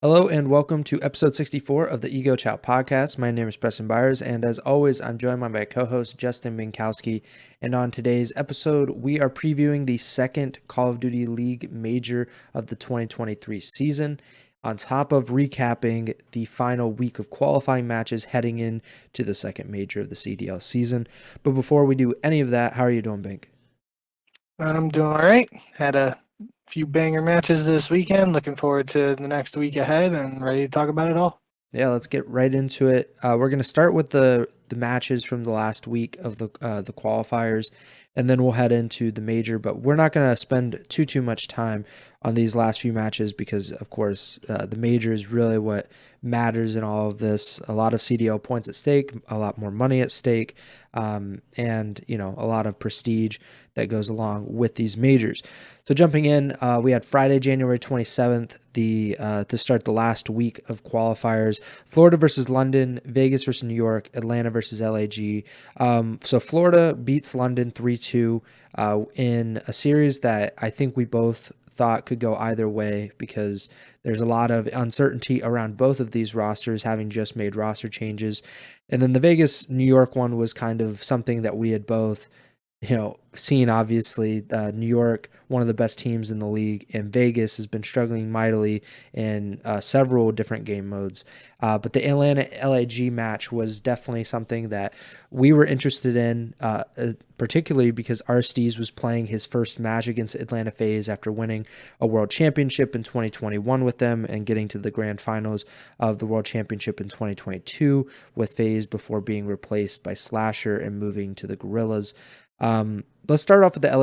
Hello and welcome to episode 64 of the Ego Chall Podcast. My name is Preston Byers, and as always, I'm joined by my co-host Justin Binkowski. And on today's episode, we are previewing the second Call of Duty League Major of the 2023 season, on top of recapping the final week of qualifying matches heading into the second major of the CDL season. But before we do any of that, how are you doing, Bink? I'm doing all right. Had a few banger matches this weekend. Looking forward to the next week ahead and ready to talk about it all. Yeah, let's get right into it. We're going to start with the matches from the last week of the qualifiers, and then we'll head into the major. But we're not going to spend too much time on these last few matches because, of course, the major is really what matters in all of this. A lot of CDL points at stake, a lot more money at stake, and a lot of prestige that goes along with these majors. So jumping in, we had Friday, January 27th, to start the last week of qualifiers. Florida versus London, Vegas versus New York, Atlanta versus LAG. So Florida beats London 3-2 in a series that I think we both thought could go either way because there's a lot of uncertainty around both of these rosters having just made roster changes. And then the Vegas New York one was kind of something that we had both seen. Obviously, New York, one of the best teams in the league, and Vegas has been struggling mightily in several different game modes. But the Atlanta LAG match was definitely something that we were interested in, particularly because Aristides was playing his first match against Atlanta FaZe after winning a world championship in 2021 with them and getting to the grand finals of the world championship in 2022 with FaZe before being replaced by Slasher and moving to the Gorillas. Let's start off with the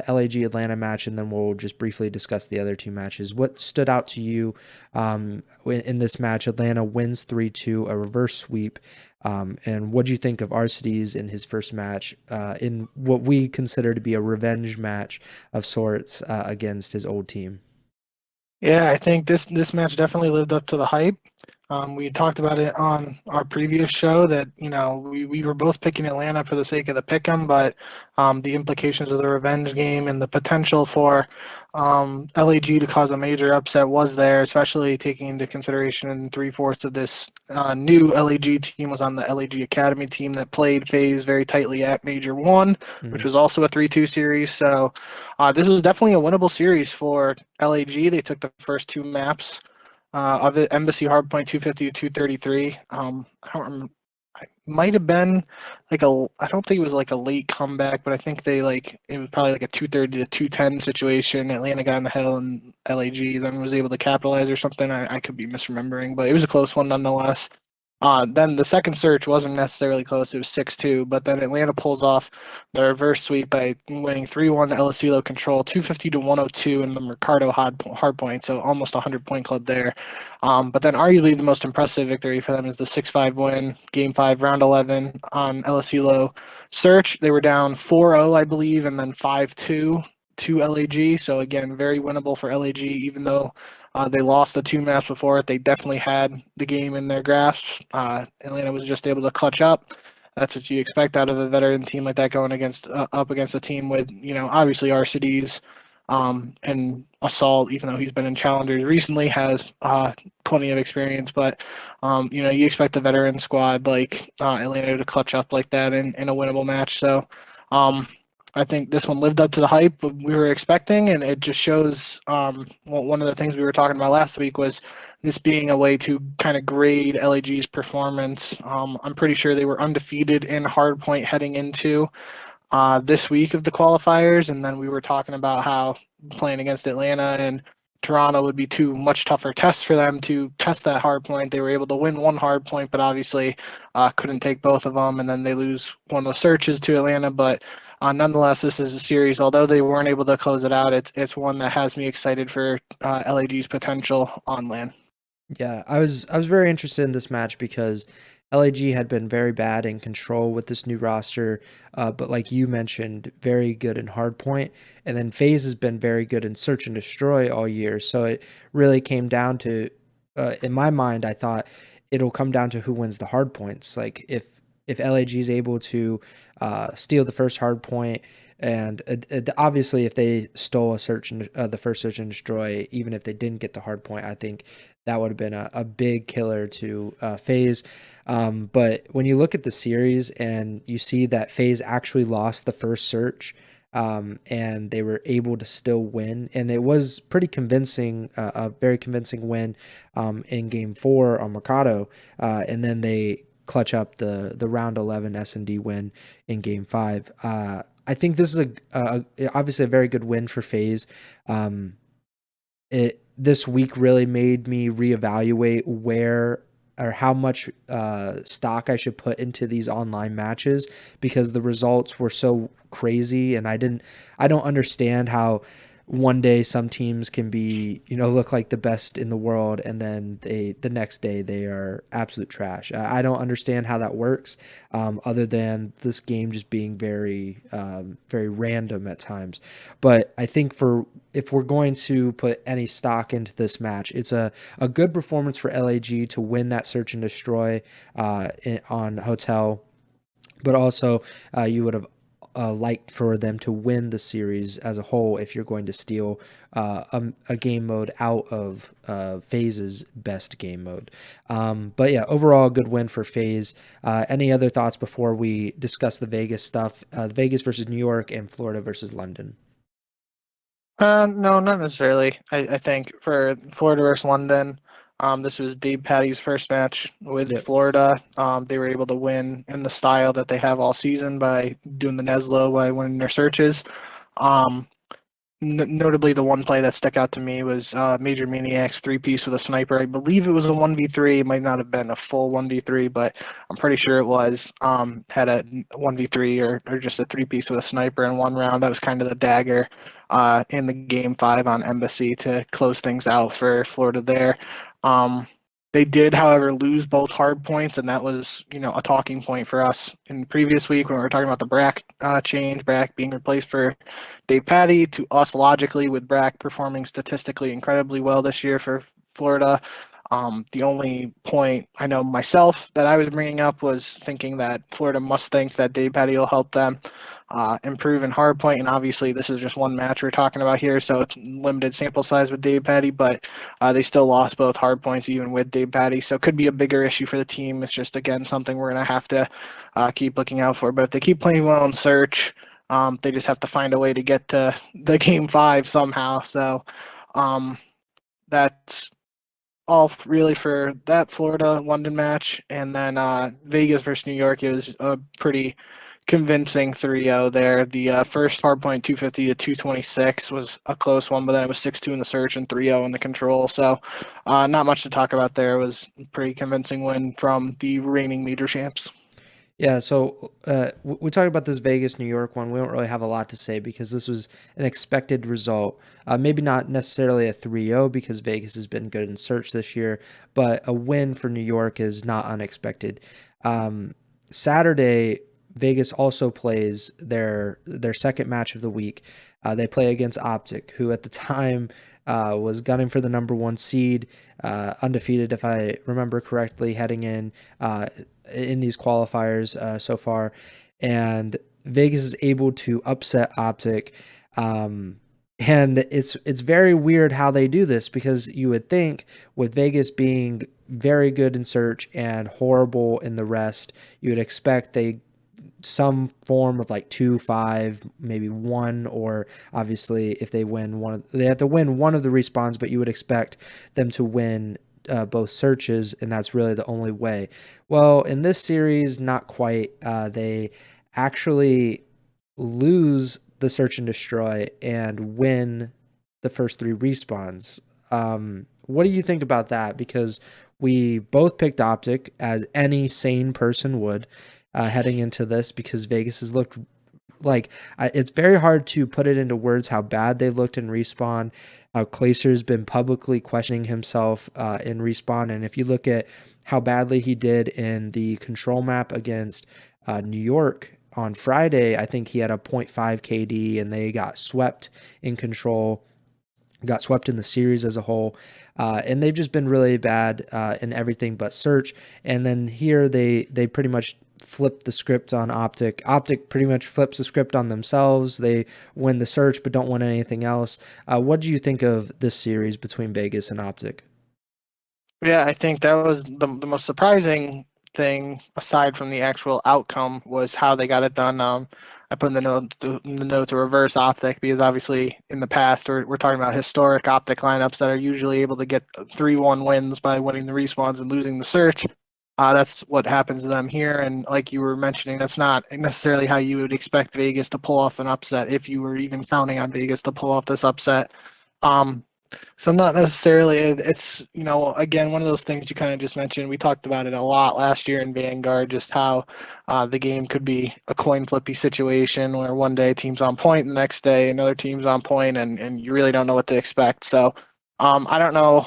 LAG Atlanta match, and then we'll just briefly discuss the other two matches. What stood out to you in this match? Atlanta wins 3-2, a reverse sweep. And what do you think of Aristides in his first match in what we consider to be a revenge match of sorts against his old team? Yeah, I think this match definitely lived up to the hype. We talked about it on our previous show that we were both picking Atlanta for the sake of the pick 'em, but the implications of the revenge game and the potential for LAG to cause a major upset was there, especially taking into consideration 3/4 of this new LAG team was on the LAG Academy team that played FaZe very tightly at Major 1, which was also a 3-2 series. So this was definitely a winnable series for LAG. They took the first two maps of it, Embassy Hardpoint 250 to 233. I don't remember. It might have been I don't think it was like a late comeback, but I think it was probably like a 230 to 210 situation. Atlanta got in the hill and LAG then was able to capitalize or something. I could be misremembering, but it was a close one nonetheless. Then the second search wasn't necessarily close. It was 6-2, but then Atlanta pulls off the reverse sweep by winning 3-1 LSULO control, 250 to 102 in the Mercado hard point, so almost a 100-point club there. But then arguably the most impressive victory for them is the 6-5 win, Game 5, Round 11 on LSULO search. They were down 4-0, I believe, and then 5-2 to LAG. So again, very winnable for LAG, even though they lost the two maps before it. They definitely had the game in their grasp. Atlanta was just able to clutch up. That's what you expect out of a veteran team like that going up against a team with obviously Aristides and Assault, even though he's been in challengers recently, has plenty of experience. But you expect the veteran squad like Atlanta to clutch up like that in a winnable match. So I think this one lived up to the hype we were expecting, and it just shows one of the things we were talking about last week was this being a way to kind of grade LAG's performance. I'm pretty sure they were undefeated in hardpoint heading into this week of the qualifiers, and then we were talking about how playing against Atlanta and Toronto would be two much tougher tests for them to test that hard point. They were able to win one hard point, but obviously couldn't take both of them, and then they lose one of the searches to Atlanta. But nonetheless, this is a series. Although they weren't able to close it out, it's one that has me excited for LAG's potential on land. Yeah, I was very interested in this match because LAG had been very bad in control with this new roster, but like you mentioned, very good in hardpoint, and then FaZe has been very good in search and destroy all year. So it really came down to, in my mind, I thought it'll come down to who wins the hard points. Like if LAG is able to steal the first hard point. And obviously, if they stole the first search and destroy, even if they didn't get the hard point, I think that would have been a big killer to FaZe. But when you look at the series and you see that FaZe actually lost the first search, and they were able to still win, and it was pretty convincing, a very convincing win in Game 4 on Mercado, and then they clutch up the round 11 S&D win in Game 5. I think this is obviously a very good win for FaZe. This week really made me reevaluate where or how much stock I should put into these online matches, because the results were so crazy, and I don't understand how one day some teams can be, look like the best in the world, and then the next day they are absolute trash. I don't understand how that works, other than this game just being very very random at times. But I think if we're going to put any stock into this match, it's a good performance for LAG to win that search and destroy on Hotel, but also you would have liked for them to win the series as a whole if you're going to steal a game mode out of FaZe's best game mode. But yeah, overall, a good win for FaZe. Any other thoughts before we discuss the Vegas stuff? Vegas versus New York and Florida versus London. No, not necessarily. I think for Florida versus London, this was Dave Patty's first match with Florida. They were able to win in the style that they have all season by doing the Neslo, by winning their searches. Notably, the one play that stuck out to me was Major Maniac's 3-piece with a sniper. I believe it was a 1v3. It might not have been a full 1v3, but I'm pretty sure it was. Had a 1v3 or just a 3-piece with a sniper in one round. That was kind of the dagger in the Game 5 on Embassy to close things out for Florida there. They did, however, lose both hard points, and that was, a talking point for us in the previous week when we were talking about the Brack change, Brack being replaced for Dave Patty. To us, logically, with Brack performing statistically incredibly well this year for Florida, the only point I know myself that I was bringing up was thinking that Florida must think that Dave Patty will help them improve in hardpoint, and obviously this is just one match we're talking about here, so it's limited sample size with Dave Patty, but they still lost both hardpoints even with Dave Patty, so it could be a bigger issue for the team. It's just, again, something we're going to have to keep looking out for. But if they keep playing well in search, they just have to find a way to get to the Game 5 somehow. So that's all really for that Florida-London match. And then Vegas versus New York is a pretty convincing 3-0 there. The first hardpoint 250 to 226 was a close one, but then it was 6-2 in the search and 3-0 in the control. So not much to talk about there. It was a pretty convincing win from the reigning major champs. Yeah, so we talked about this Vegas-New York one. We don't really have a lot to say because this was an expected result. Maybe not necessarily a 3-0 because Vegas has been good in search this year, but a win for New York is not unexpected. Saturday, Vegas also plays their second match of the week. They play against OpTic, who at the time was gunning for the number 1 seed, undefeated if I remember correctly, heading in these qualifiers so far. And Vegas is able to upset OpTic. And it's very weird how they do this, because you would think with Vegas being very good in search and horrible in the rest, you would expect some form of like 2-5, maybe 1, or obviously if they win they have to win one of the respawns, but you would expect them to win both searches, and that's really the only way. Well, in this series, not quite. They actually lose the search and destroy and win the first 3 respawns. What do you think about that? Because we both picked OpTic, as any sane person would, heading into this, because Vegas has looked like, it's very hard to put it into words how bad they looked in Respawn. Glacier's been publicly questioning himself in Respawn, and if you look at how badly he did in the control map against New York on Friday, I think he had a 0.5 KD, and they got swept in control, got swept in the series as a whole. And they've just been really bad in everything but search. And then here they pretty much flip the script on OpTic. OpTic pretty much flips the script on themselves. They win the search but don't win anything else. What do you think of this series between Vegas and OpTic? Yeah, I think that was the most surprising thing aside from the actual outcome was how they got it done. I put in the notes a reverse OpTic because obviously in the past we're talking about historic OpTic lineups that are usually able to get 3-1 wins by winning the respawns and losing the search. That's what happens to them here, and like you were mentioning, that's not necessarily how you would expect Vegas to pull off an upset if you were even counting on Vegas to pull off this upset. Um, so not necessarily. It's again one of those things you kind of just mentioned. We talked about it a lot last year in Vanguard, just how the game could be a coin flippy situation where one day a team's on point, the next day another team's on point, and you really don't know what to expect. So I don't know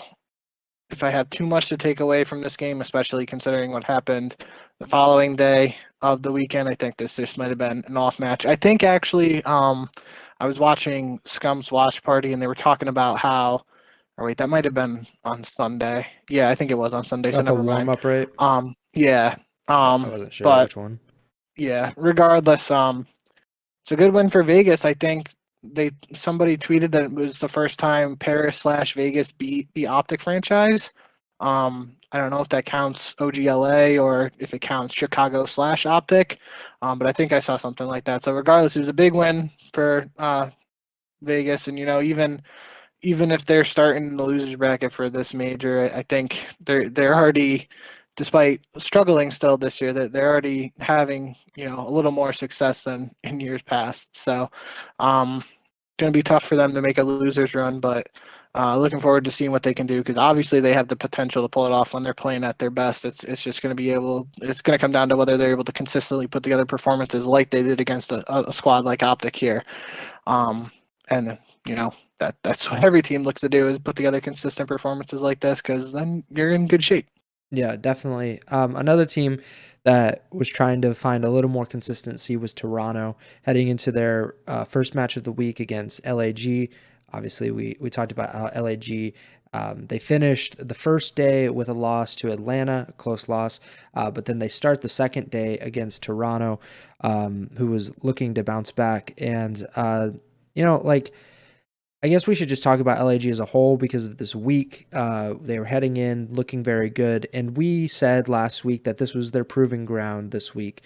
if I have too much to take away from this game, especially considering what happened the following day of the weekend. I think this just might have been an off match. I think actually, I was watching Scum's watch party and they were talking about how, or wait, that might have been on Sunday. Yeah, I think it was on Sunday, so About the never warm mind. up rate? Yeah. I wasn't sure But which one. yeah, regardless, it's a good win for Vegas. I think somebody tweeted that it was the first time Paris/Vegas beat the OpTic franchise. I don't know if that counts OGLA or if it counts Chicago/OpTic, but I think I saw something like that. So regardless, it was a big win for Vegas, and even if they're starting the losers bracket for this major, I think they're already, despite struggling still this year, that they're already having a little more success than in years past. So, going to be tough for them to make a losers run, but looking forward to seeing what they can do because obviously they have the potential to pull it off when they're playing at their best. It's just going to be able. It's going to come down to whether they're able to consistently put together performances like they did against a squad like OpTic here. And that's what every team looks to do is put together consistent performances like this because then you're in good shape. Yeah, definitely. Another team that was trying to find a little more consistency was Toronto heading into their first match of the week against LAG. Obviously, we talked about how LAG. They finished the first day with a loss to Atlanta, a close loss, but then they start the second day against Toronto, who was looking to bounce back. And, like, I guess we should just talk about LAG as a whole because of this week. They were heading in looking very good. And we said last week that this was their proving ground this week.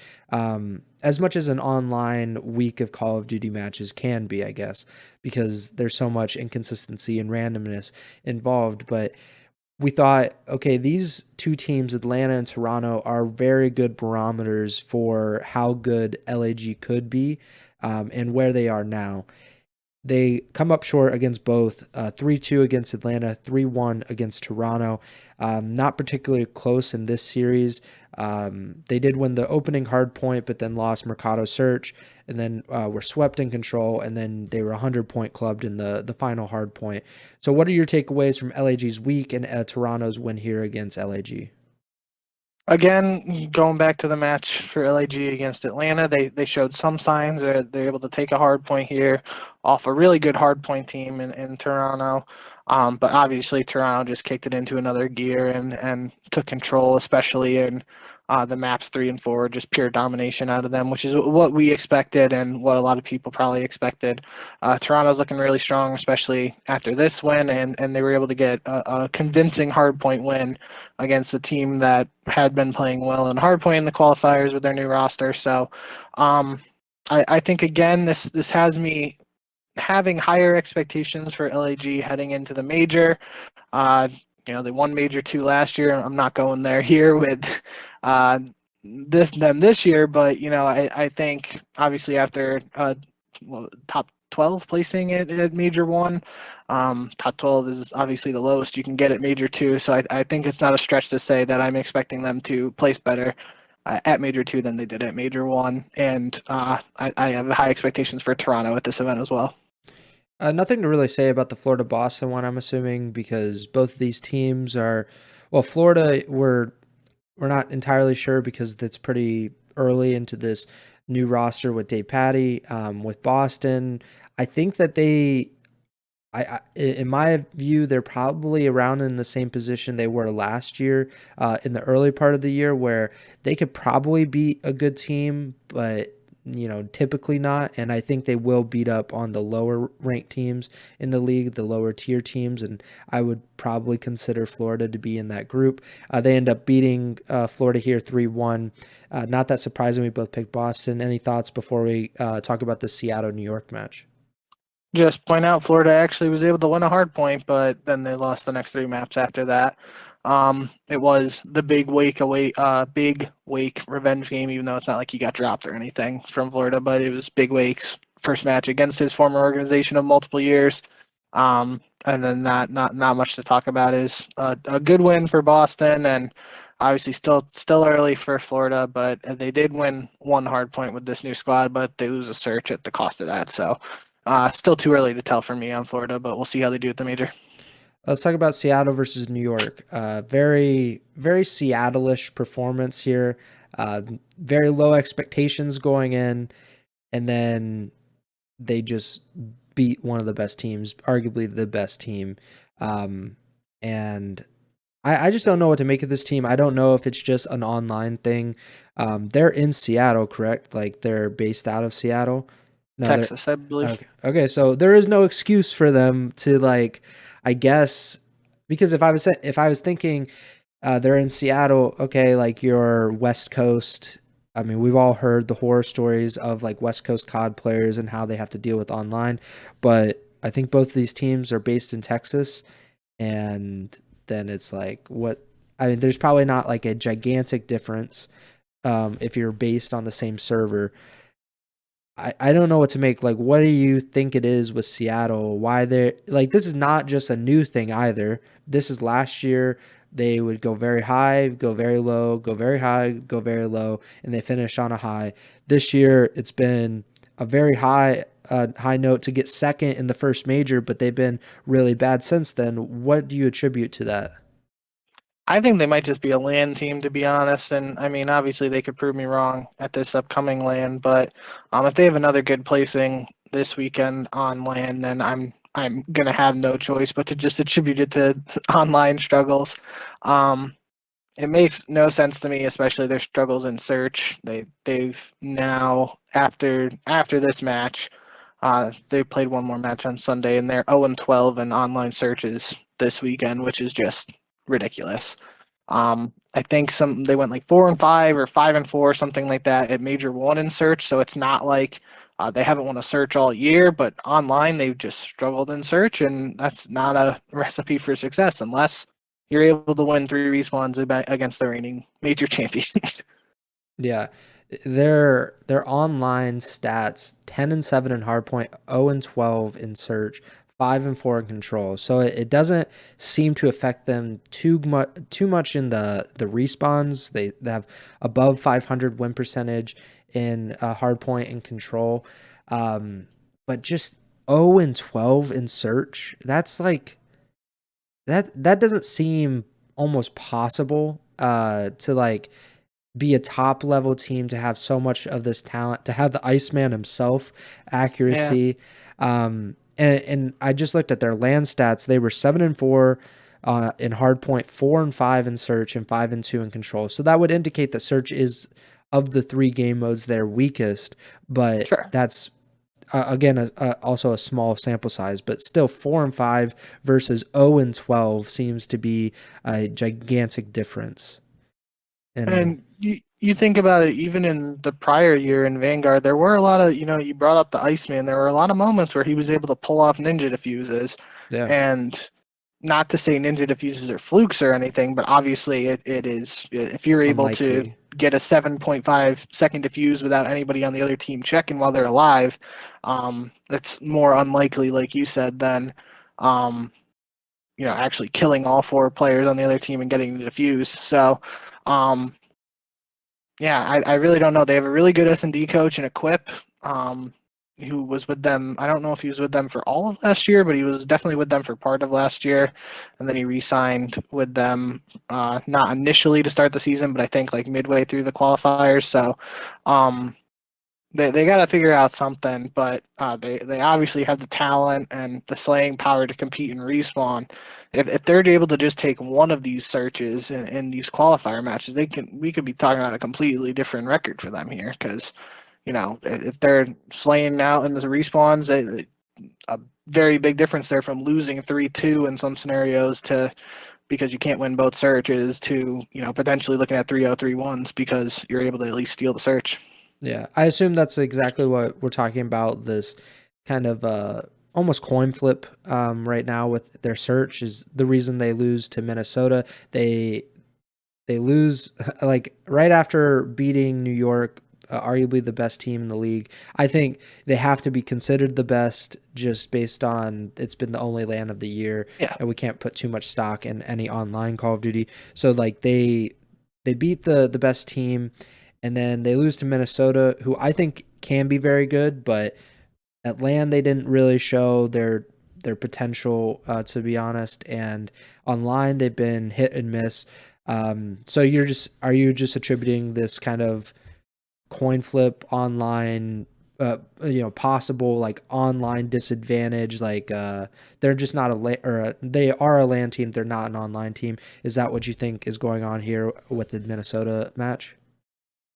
As much as an online week of Call of Duty matches can be, I guess, because there's so much inconsistency and randomness involved. But we thought, okay, these two teams, Atlanta and Toronto, are very good barometers for how good LAG could be and where they are now. They come up short against both 3-2 against Atlanta, 3-1 against Toronto. Not particularly close in this series. They did win the opening hard point, but then lost Mercado Search, and then were swept in control, and then they were 100-point clubbed in the final hard point. So what are your takeaways from LAG's week and Toronto's win here against LAG? Again, going back to the match for LAG against Atlanta, they showed some signs that they're able to take a hard point here off a really good hard point team in Toronto. But obviously, Toronto just kicked it into another gear and took control, especially in the maps 3 and 4, just pure domination out of them, which is what we expected and what a lot of people probably expected. Toronto's looking really strong, especially after this win, and they were able to get a convincing hardpoint win against a team that had been playing well in hardpoint in the qualifiers with their new roster. So I think, again, this has me having higher expectations for LAG heading into the major. Uh, they won Major 2 last year. I'm not going there here with uh, this year, but I think obviously after top 12 placing at Major 1, top 12 is obviously the lowest you can get at Major 2. So I think it's not a stretch to say that I'm expecting them to place better at Major 2 than they did at Major 1, and I have high expectations for Toronto at this event as well. Nothing to really say about the Florida Boston one, I'm assuming, because both of these teams are, well, Florida, we're not entirely sure because it's pretty early into this new roster with Dave Patty. With Boston, I think that in my view, they're probably around in the same position they were last year, in the early part of the year, where they could probably beat a good team, but typically not. And I think they will beat up on the lower ranked teams in the league, the lower tier teams. And I would probably consider Florida to be in that group. They end up beating Florida here 3-1. Not that surprising. We both picked Boston. Any thoughts before we talk about the Seattle-New York match? Just point out Florida actually was able to win a hard point, but then they lost the next three maps after that. It was the big wake revenge game, even though it's not like he got dropped or anything from Florida, but it was Big Wake's first match against his former organization of multiple years. And then not much to talk about is a good win for Boston, and obviously still early for Florida, but they did win one hard point with this new squad, but they lose a search at the cost of that. So still too early to tell for me on Florida, but we'll see how they do at the major. Let's talk about Seattle versus New York. Very, very Seattle-ish performance here. Very low expectations going in, and then they just beat one of the best teams, arguably the best team. And I just don't know what to make of this team. I don't know if it's just an online thing. They're in Seattle, correct? Like they're based out of Seattle. No, Texas, I believe. Okay, so there is no excuse for them to I guess, because if I was thinking they're in Seattle, okay, like your West Coast. I mean, we've all heard the horror stories of like West Coast COD players and how they have to deal with online, but I think both of these teams are based in Texas, and then it's like what I mean, there's probably not like a gigantic difference if you're based on the same server. I don't know what to make. Like, what do you think it is with Seattle? Why they're like, this is not just a new thing either. This is last year. They would go very high, go very low, go very high, go very low, and they finish on a high. This year, it's been a very high note to get second in the first major, but they've been really bad since then. What do you attribute to that? I think they might just be a LAN team, to be honest. And I mean, obviously, they could prove me wrong at this upcoming LAN, but if they have another good placing this weekend on LAN, then I'm gonna have no choice but to just attribute it to online struggles. It makes no sense to me, especially their struggles in search. They've now after this match, they played one more match on Sunday, and they're 0-12 in online searches this weekend, which is just ridiculous. I think they went like 4-5 or 5-4, something like that at Major 1 in search. So it's not like they haven't won a search all year, but online they've just struggled in search, and that's not a recipe for success unless you're able to win 3 respawns against the reigning major champions. Yeah. Their online stats 10-7 in hardpoint, 0-12 in search, 5-4 in control. So it doesn't seem to affect them too much in the respawns. They have above 500 win percentage in hardpoint and control. But just 0-12 in search, that's like that doesn't seem almost possible to like be a top level team, to have so much of this talent, to have the Iceman himself accuracy. Yeah. And I just looked at their LAN stats. They were 7-4 in hardpoint, 4-5 in search, and 5-2 in control. So that would indicate that search is, of the 3 game modes, their weakest. But sure, that's again also a small sample size. But still, 4-5 versus 0-12 seems to be a gigantic difference. And you think about it, even in the prior year in Vanguard, there were a lot of, you brought up the Iceman. There were a lot of moments where he was able to pull off ninja diffuses. Yeah. And not to say ninja diffuses are flukes or anything, but obviously it is, if you're able to get a 7.5 second diffuse without anybody on the other team checking while they're alive, that's more unlikely, like you said, than actually killing all 4 players on the other team and getting the diffuse. So yeah, I really don't know. They have a really good S&D coach and Equip, who was with them. I don't know if he was with them for all of last year, but he was definitely with them for part of last year. And then he re-signed with them, not initially to start the season, but I think like midway through the qualifiers. So they got to figure out something, but they obviously have the talent and the slaying power to compete and respawn. If they're able to just take one of these searches in these qualifier matches, we could be talking about a completely different record for them here, because if they're slaying out in the respawns, a very big difference there from losing 3-2 in some scenarios to because you can't win both searches to potentially looking at 3-0 3-1s because you're able to at least steal the search. Yeah, I assume that's exactly what we're talking about. This kind of almost coin flip right now with their search is the reason they lose to Minnesota. They lose like right after beating New York, arguably the best team in the league. I think they have to be considered the best just based on it's been the only LAN of the year, Yeah. and we can't put too much stock in any online Call of Duty. So like they beat the best team, and then they lose to Minnesota, who I think can be very good, but at LAN they didn't really show their potential, to be honest, and online they've been hit and miss. So are you just attributing this kind of coin flip online, possible like online disadvantage, like they're just not they are a LAN team, they're not an online team. Is that what you think is going on here with the Minnesota match?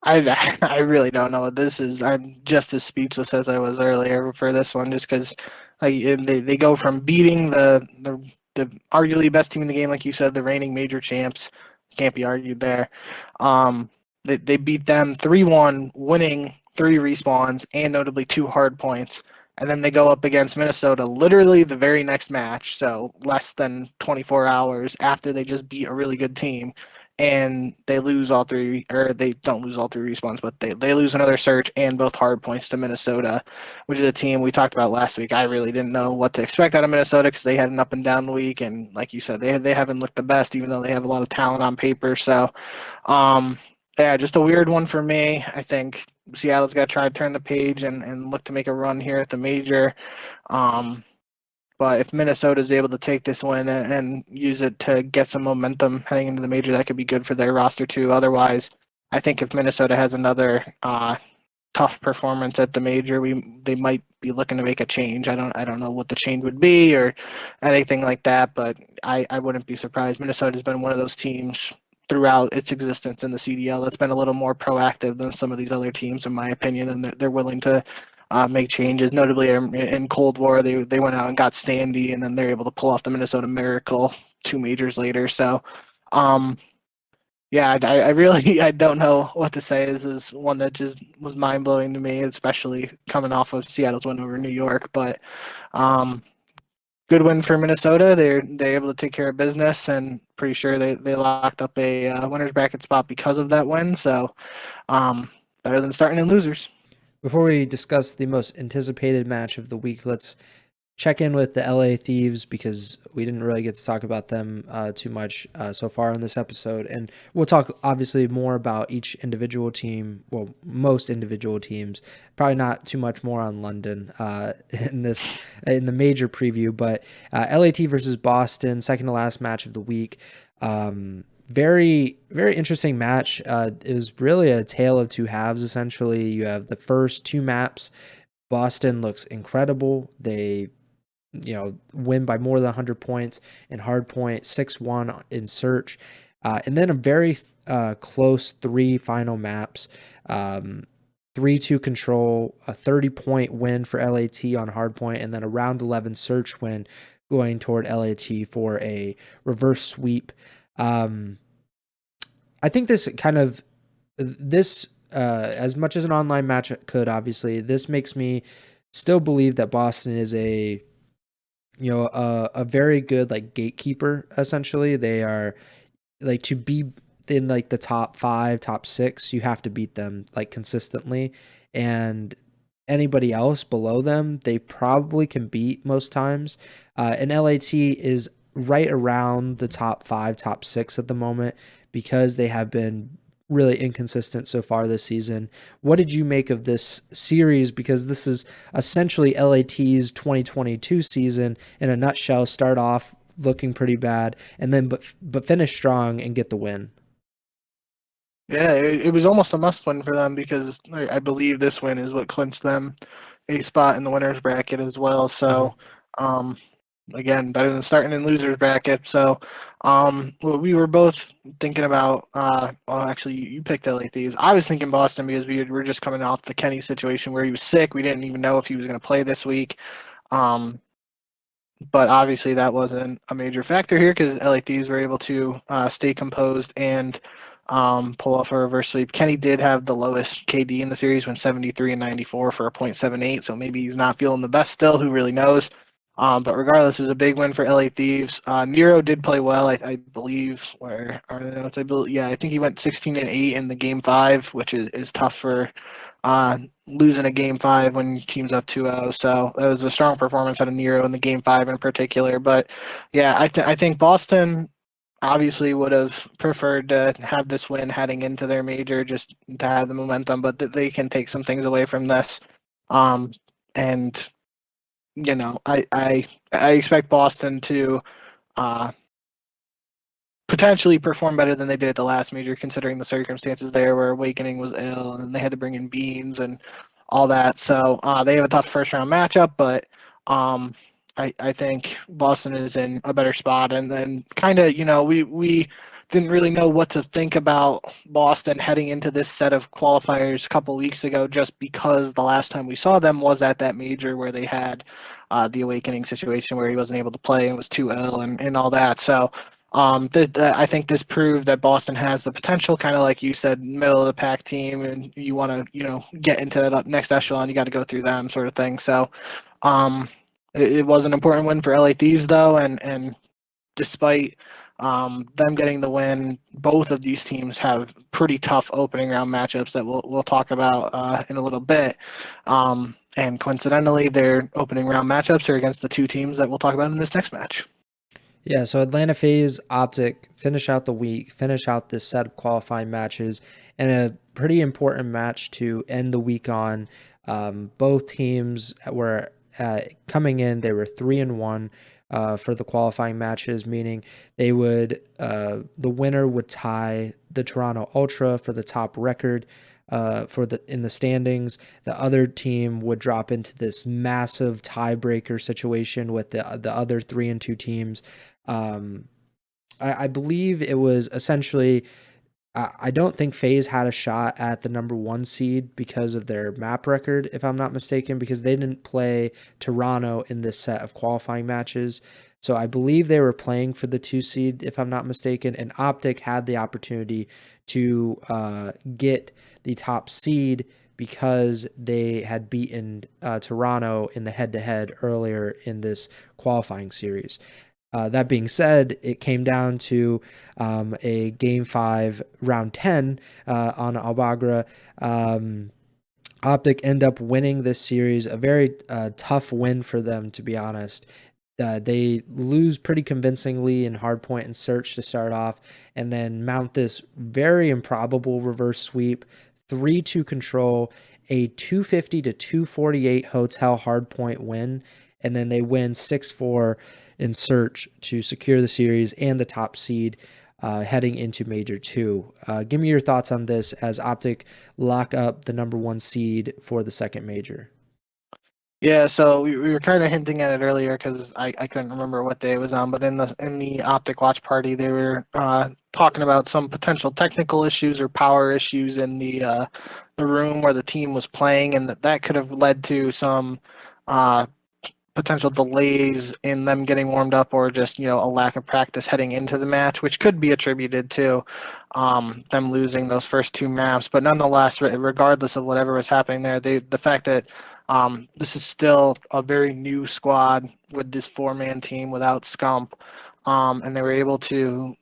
I really don't know what this is. I'm just as speechless as I was earlier for this one, just because they go from beating the arguably best team in the game, like you said, the reigning major champs, can't be argued there. They beat them 3-1, winning 3 respawns and notably 2 hard points. And then they go up against Minnesota literally the very next match, so less than 24 hours after they just beat a really good team. And they lose all 3, or they don't lose all 3 respawns, but they lose another search and both hard points to Minnesota, which is a team we talked about last week. I really didn't know what to expect out of Minnesota because they had an up and down week, and like you said, they haven't looked the best, even though they have a lot of talent on paper. So, yeah, just a weird one for me. I think Seattle's got to try to turn the page and look to make a run here at the major. But if Minnesota is able to take this win and use it to get some momentum heading into the major, that could be good for their roster too. Otherwise, I think if Minnesota has another tough performance at the major, they might be looking to make a change. I don't know what the change would be or anything like that, but I wouldn't be surprised. Minnesota's been one of those teams throughout its existence in the CDL that's been a little more proactive than some of these other teams, in my opinion, and they're willing to make changes. Notably, in Cold War, they went out and got Standy, and then they're able to pull off the Minnesota Miracle 2 majors later. So, yeah, I really I don't know what to say. This is one that just was mind blowing to me, especially coming off of Seattle's win over New York. But good win for Minnesota. They're able to take care of business, and pretty sure they locked up a winners bracket spot because of that win. So better than starting in losers. Before we discuss the most anticipated match of the week, let's check in with the LA Thieves because we didn't really get to talk about them too much so far in this episode. And we'll talk obviously more about each individual team, well, most individual teams, probably not too much more on London in the major preview, but LAT versus Boston, second to last match of the week. Very, very interesting match. It was really a tale of two halves, essentially. You have the first 2 maps. Boston looks incredible. They win by more than 100 points in hardpoint, 6-1 in search. And then a very close 3 final maps. 3-2 control, a 30-point win for LAT on hardpoint, and then a round 11 search win going toward LAT for a reverse sweep. I think this as much as an online match could, obviously, this makes me still believe that Boston is a very good like gatekeeper. Essentially, they are like to be in like the top 5, top 6. You have to beat them like consistently, and anybody else below them, they probably can beat most times. And LAT is right around the top 5, top 6 at the moment because they have been really inconsistent so far this season. What did you make of this series? Because this is essentially LAT's 2022 season in a nutshell. Start off looking pretty bad and then but finish strong and get the win. Yeah, it was almost a must win for them because I believe this win is what clinched them a spot in the winners bracket as well. So, again, better than starting in losers bracket. So, we were both thinking about. Well, actually, you picked LA Thieves. I was thinking Boston because we were just coming off the Kenny situation where he was sick. We didn't even know if he was going to play this week. But obviously that wasn't a major factor here because LA Thieves were able to stay composed and pull off a reverse sweep. Kenny did have the lowest KD in the series, went 73 and 94 for a .78, so maybe he's not feeling the best still. Who really knows? But regardless, it was a big win for LA Thieves. Nero did play well, I believe. Where are the notes? Yeah, I think he went 16 and 8 in the game 5, which is tough for losing a game 5 when team's up 2-0. So that was a strong performance out of Nero in the game 5 in particular. But yeah, I think Boston obviously would have preferred to have this win heading into their major just to have the momentum, but they can take some things away from this. And I expect Boston to potentially perform better than they did at the last major, considering the circumstances there where Awakening was ill and they had to bring in Beans and all that. So they have a tough first round matchup, but I think Boston is in a better spot. And then kind of, we didn't really know what to think about Boston heading into this set of qualifiers a couple weeks ago, just because the last time we saw them was at that major where they had the Awakening situation where he wasn't able to play and was too ill and all that. So I think this proved that Boston has the potential, kind of like you said, middle of the pack team, and you want to, get into that next echelon, you got to go through them, sort of thing. So, it was an important win for LA Thieves, though, and despite them getting the win, both of these teams have pretty tough opening round matchups that we'll talk about in a little bit. And coincidentally, their opening round matchups are against the two teams that we'll talk about in this next match. Yeah, so Atlanta FaZe, OpTic finish out the week, finish out this set of qualifying matches, and a pretty important match to end the week on. Both teams were coming in; they were 3-1 for the qualifying matches, meaning they would the winner would tie the Toronto Ultra for the top record. In the standings, the other team would drop into this massive tiebreaker situation with the other 3-2 teams. I believe it was essentially. I don't think FaZe had a shot at the number 1 seed because of their map record, if I'm not mistaken, because they didn't play Toronto in this set of qualifying matches. So I believe they were playing for the 2 seed, if I'm not mistaken, and OpTic had the opportunity to get the top seed because they had beaten Toronto in the head-to-head earlier in this qualifying series. That being said, it came down to a Game 5, Round 10 on Albagra. OpTic end up winning this series, a very tough win for them, to be honest. They lose pretty convincingly in Hardpoint and Search to start off, and then mount this very improbable reverse sweep, 3-2 control, a 250 to 248 Hotel Hardpoint win, and then they win 6-4 in Search to secure the series and the top seed heading into Major 2. Give me your thoughts on this as OpTic lock up the number 1 seed for the second major. Yeah, so we were kind of hinting at it earlier because I couldn't remember what day it was on, but in the OpTic watch party, they were talking about some potential technical issues or power issues in the room where the team was playing, and that could have led to some potential delays in them getting warmed up, or just a lack of practice heading into the match, which could be attributed to them losing those first 2 maps. But nonetheless, regardless of whatever was happening there, the fact that this is still a very new squad with this 4-man team without Scump, and they were able to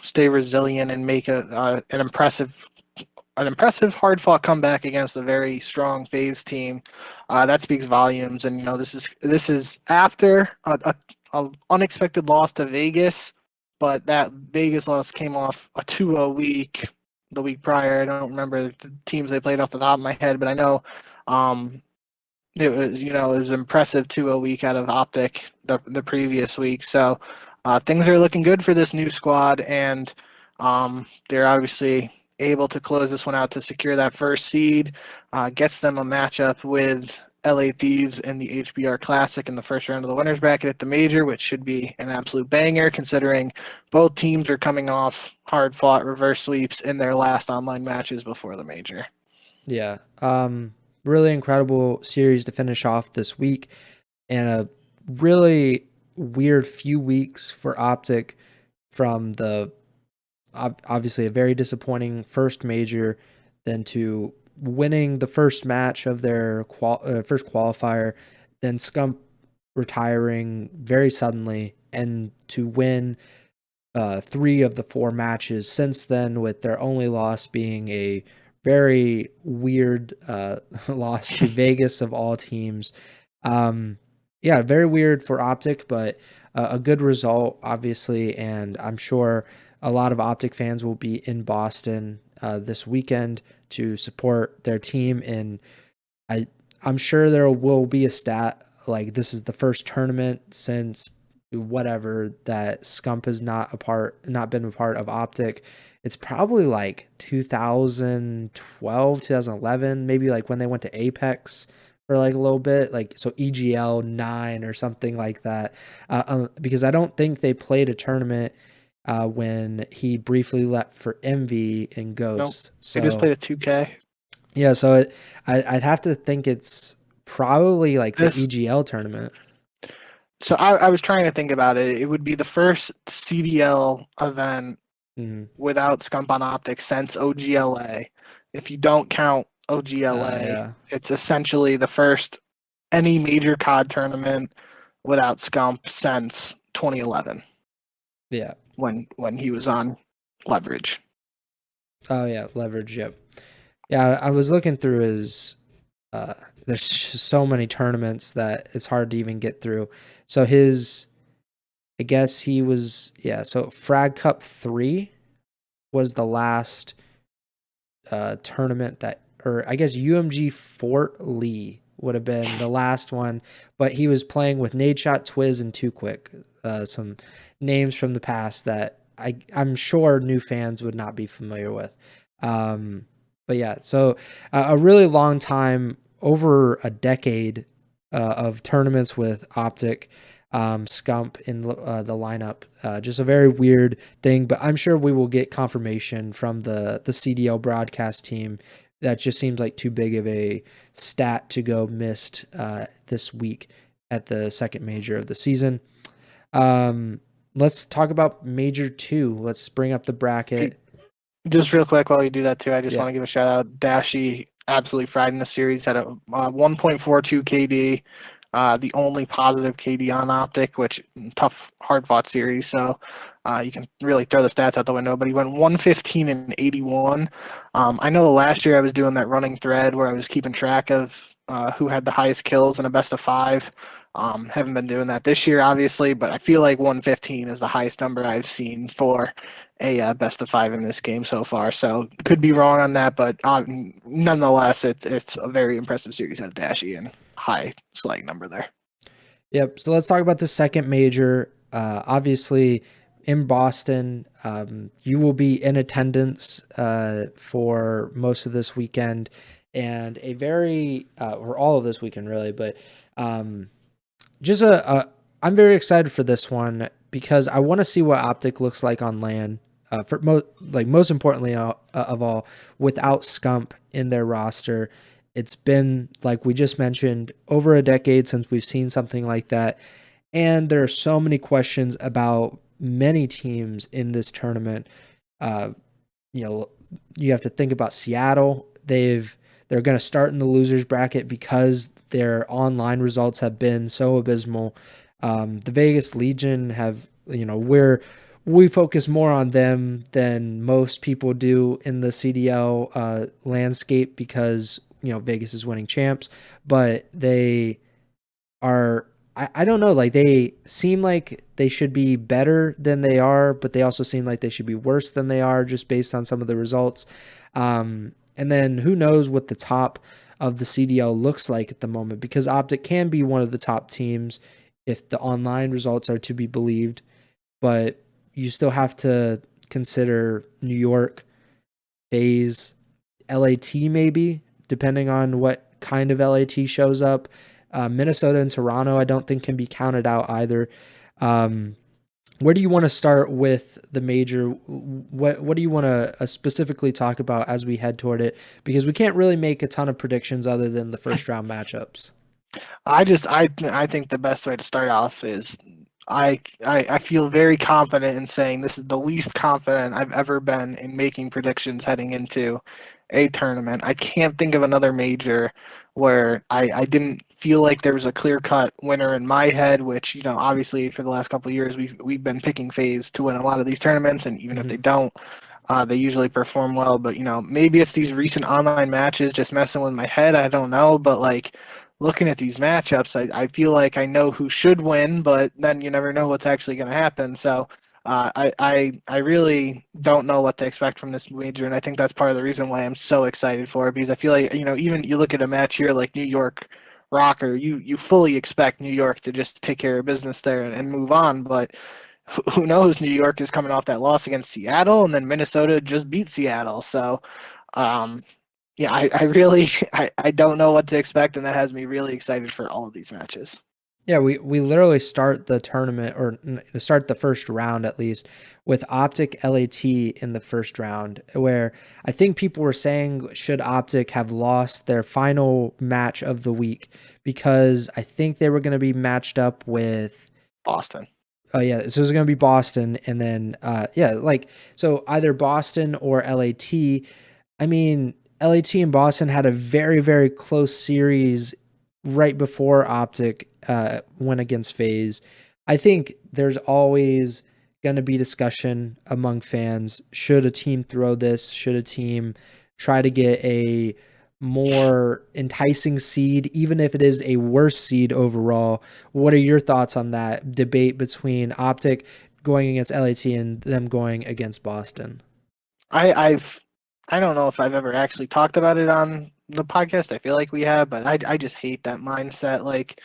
stay resilient and make an impressive hard-fought comeback against a very strong FaZe team. That speaks volumes. And this is after a unexpected loss to Vegas, but that Vegas loss came off a 2-0 week the week prior. I don't remember the teams they played off the top of my head, but I know it was an impressive 2-0 week out of OpTic the previous week. So things are looking good for this new squad, and they're obviously able to close this one out to secure that first seed. Gets them a matchup with LA Thieves in the HBR Classic in the first round of the winners bracket at the Major, which should be an absolute banger considering both teams are coming off hard-fought reverse sweeps in their last online matches before the Major. Yeah. Really incredible series to finish off this week, and a really weird few weeks for OpTic from the obviously a very disappointing first major, then to winning the first match of their first qualifier, then Scump retiring very suddenly, and to win 3 of the 4 matches since then, with their only loss being a very weird loss to Vegas of all teams. Yeah, very weird for OpTic, but a good result, obviously, and I'm sure a lot of OpTic fans will be in Boston this weekend to support their team. And I'm sure there will be a stat like this is the first tournament since whatever that Scump has not been a part of OpTic. It's probably like 2012, 2011, maybe like when they went to Apex for like a little bit, like so EGL 9 or something like that. Because I don't think they played a tournament when he briefly left for Envy and Ghosts. Nope. So They just played a 2K. Yeah, so I'd have to think it's probably like the This EGL tournament. So I was trying to think about it. It would be the first CDL event without Scump on OpTic since OGLA. If you don't count OGLA, Yeah. it's essentially the first any major COD tournament without Scump since 2011 Yeah. when he was on Leverage. Oh yeah, Leverage. Yep. Yeah, I was looking through his. There's just so many tournaments that it's hard to even get through. So I guess he was, yeah. So Frag Cup 3 was the last tournament or I guess UMG Fort Lee would have been the last one, but he was playing with Nadeshot, Twiz, and Too Quick. Some names from the past that I'm sure new fans would not be familiar with. But yeah, so a really long time, over a decade of tournaments with OpTic, Scump in the lineup. Just a very weird thing, but I'm sure we will get confirmation from the CDL broadcast team. That just seems like too big of a stat to go missed this week at the second major of the season. Let's talk about Major 2. Let's bring up the bracket. Just real quick while you do that too, I just Yeah. want to give a shout out. Dashi absolutely fried in the series, had a 1.42 KD, the only positive KD on OpTic, which tough, hard fought series. So you can really throw the stats out the window. But he went 115 and 81. I know last year I was doing that running thread where I was keeping track of who had the highest kills in a best of 5. Haven't been doing that this year, obviously, but I feel like 115 is the highest number I've seen for a best of 5 in this game so far. So could be wrong on that, but nonetheless, it's a very impressive series out of Dashi and high slag number there. Yep. So let's talk about the second major. Obviously, in Boston, you will be in attendance for most of this weekend, and a very or all of this weekend really, but just I'm very excited for this one because I want to see what OpTic looks like on LAN. For most importantly of all, without Scump in their roster, it's been, like we just mentioned, over a decade since we've seen something like that, and there are so many questions about many teams in this tournament. You have to think about Seattle. They're going to start in the losers bracket because their online results have been so abysmal. The Vegas Legion we focus more on them than most people do in the CDL landscape because Vegas is winning champs, but they are. I don't know. Like, they seem like they should be better than they are, but they also seem like they should be worse than they are just based on some of the results. And then who knows what the top of the CDL looks like at the moment, because OpTic can be one of the top teams if the online results are to be believed, but you still have to consider New York, FaZe, LAT maybe, depending on what kind of LAT shows up. Minnesota and Toronto, I don't think can be counted out either. Where do you want to start with the major? What do you want to specifically talk about as we head toward it? Because we can't really make a ton of predictions other than the first round matchups. I think the best way to start off is I feel very confident in saying this is the least confident I've ever been in making predictions heading into a tournament. I can't think of another major where I didn't feel like there was a clear-cut winner in my head, which, obviously for the last couple of years we've been picking FaZe to win a lot of these tournaments, and even if they don't, they usually perform well. But maybe it's these recent online matches just messing with my head. I don't know, but like looking at these matchups, I feel like I know who should win, but then you never know what's actually going to happen. So I really don't know what to expect from this major, and I think that's part of the reason why I'm so excited for it, because I feel like even you look at a match here like New York Rocker, you fully expect New York to just take care of business there and move on, but who knows? New York is coming off that loss against Seattle, and then Minnesota just beat Seattle. So, um, yeah, I really I don't know what to expect, and that has me really excited for all of these matches. Yeah, we literally start the tournament, or start the first round at least, with OpTic LAT in the first round, where I think people were saying should OpTic have lost their final match of the week, because I think they were going to be matched up with Boston. Oh yeah, so it's going to be Boston, and then so either Boston or LAT. I mean, LAT and Boston had a very, very close series right before OpTic went against FaZe. I think there's always going to be discussion among fans. Should a team throw this? Should a team try to get a more enticing seed, even if it is a worse seed overall? What are your thoughts on that debate between OpTic going against LAT and them going against Boston? I don't know if I've ever actually talked about it on the podcast. I feel like we have, but I just hate that mindset. Like,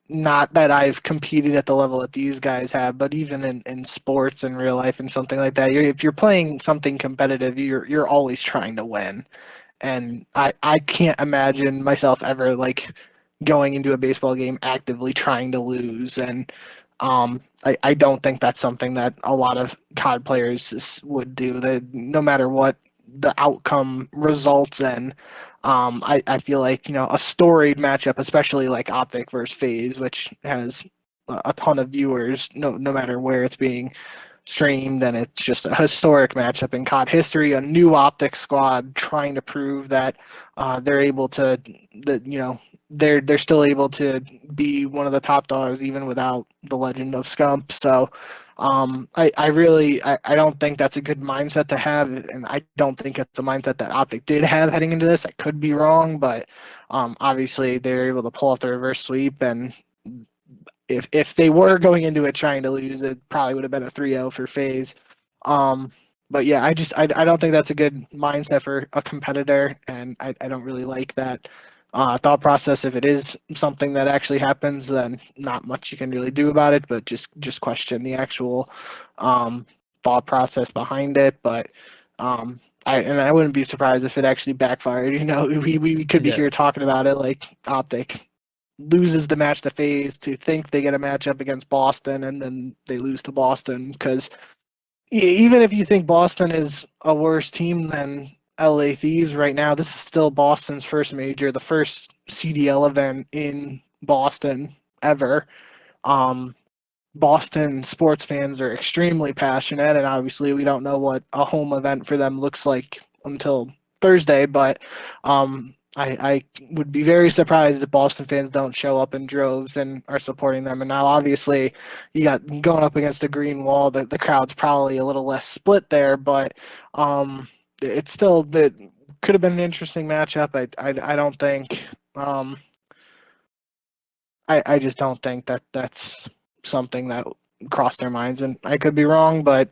not that I've competed at the level that these guys have, but even in sports and real life and something like that, if you're playing something competitive, you're always trying to win. And I can't imagine myself ever like going into a baseball game actively trying to lose. And I don't think that's something that a lot of COD players would do. That no matter what the outcome results in, I feel like a storied matchup, especially like OpTic versus FaZe, which has a ton of viewers, no matter where it's being streamed, and it's just a historic matchup in COD history. A new OpTic squad trying to prove that they're able to, that they're still able to be one of the top dogs even without the legend of Scump. So I don't think that's a good mindset to have, and I don't think it's a mindset that OpTic did have heading into this. I could be wrong, but obviously they're able to pull off the reverse sweep, and if they were going into it trying to lose, it probably would have been a 3-0 for FaZe. But yeah, I don't think that's a good mindset for a competitor, and I don't really like that thought process. If it is something that actually happens, then not much you can really do about it, but just question the actual thought process behind it. But I wouldn't be surprised if it actually backfired. We could be Yeah. here talking about it like OpTic loses the match to FaZe to think they get a matchup against Boston, and then they lose to Boston, because even if you think Boston is a worse team than LA Thieves right now, this is still Boston's first major, the first CDL event in Boston ever. Um, Boston sports fans are extremely passionate, and obviously we don't know what a home event for them looks like until Thursday, but I would be very surprised if Boston fans don't show up in droves and are supporting them. And now obviously you got going up against a green wall, the crowd's probably a little less split there, but it's still, it could have been an interesting matchup. I don't think I just don't think that that's something that crossed their minds, and I could be wrong, but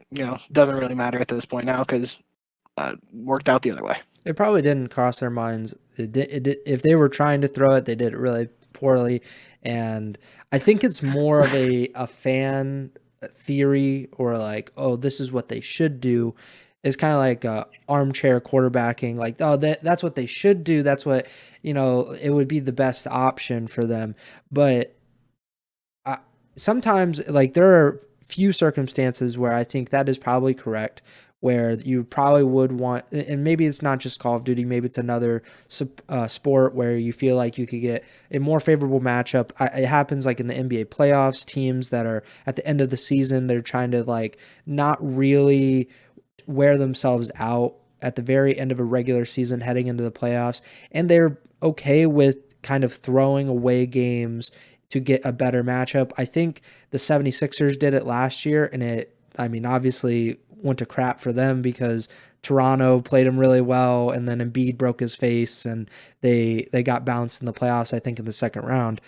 doesn't really matter at this point now, because worked out the other way. It probably didn't cross their minds. If they were trying to throw it, they did it really poorly. And I think it's more of a fan theory, or like, oh, this is what they should do. It's kind of like armchair quarterbacking. Like, oh, that's what they should do. That's what, it would be the best option for them. But I, sometimes, like, there are few circumstances where I think that is probably correct, where you probably would want, and maybe it's not just Call of Duty, maybe it's another sport where you feel like you could get a more favorable matchup. It happens like in the NBA playoffs, teams that are at the end of the season, they're trying to like not really wear themselves out at the very end of a regular season heading into the playoffs, and they're okay with kind of throwing away games to get a better matchup. I think the 76ers did it last year, and I mean, obviously went to crap for them because Toronto played him really well, and then Embiid broke his face, and they got bounced in the playoffs, I think, in the second round.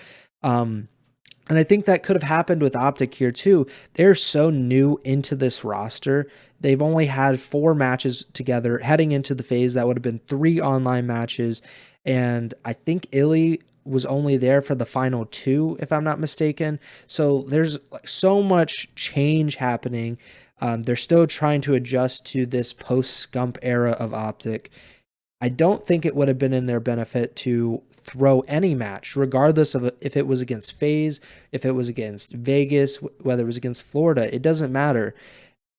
And I think that could have happened with OpTic here too. They're so new into this roster. They've only had 4 matches together heading into the phase. That would have been 3 online matches. And I think Illy was only there for the final 2, if I'm not mistaken. So there's like so much change happening. They're still trying to adjust to this post-Scump era of OpTic. I don't think it would have been in their benefit to throw any match, regardless of if it was against FaZe, if it was against Vegas, whether it was against Florida. It doesn't matter.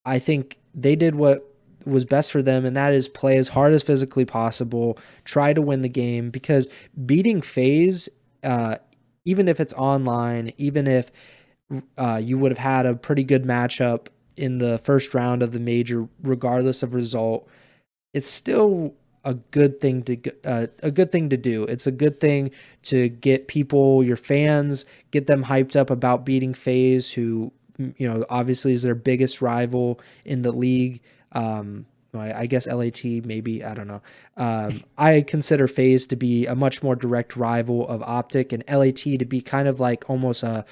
I think they did what was best for them, and that is play as hard as physically possible, try to win the game, because beating FaZe, even if it's online, even if you would have had a pretty good matchup in the first round of the major, regardless of result, it's still a good thing to do. It's a good thing to get people, your fans, get them hyped up about beating FaZe, who obviously is their biggest rival in the league. I guess LAT maybe, I don't know. I consider FaZe to be a much more direct rival of OpTic, and LAT to be kind of like almost a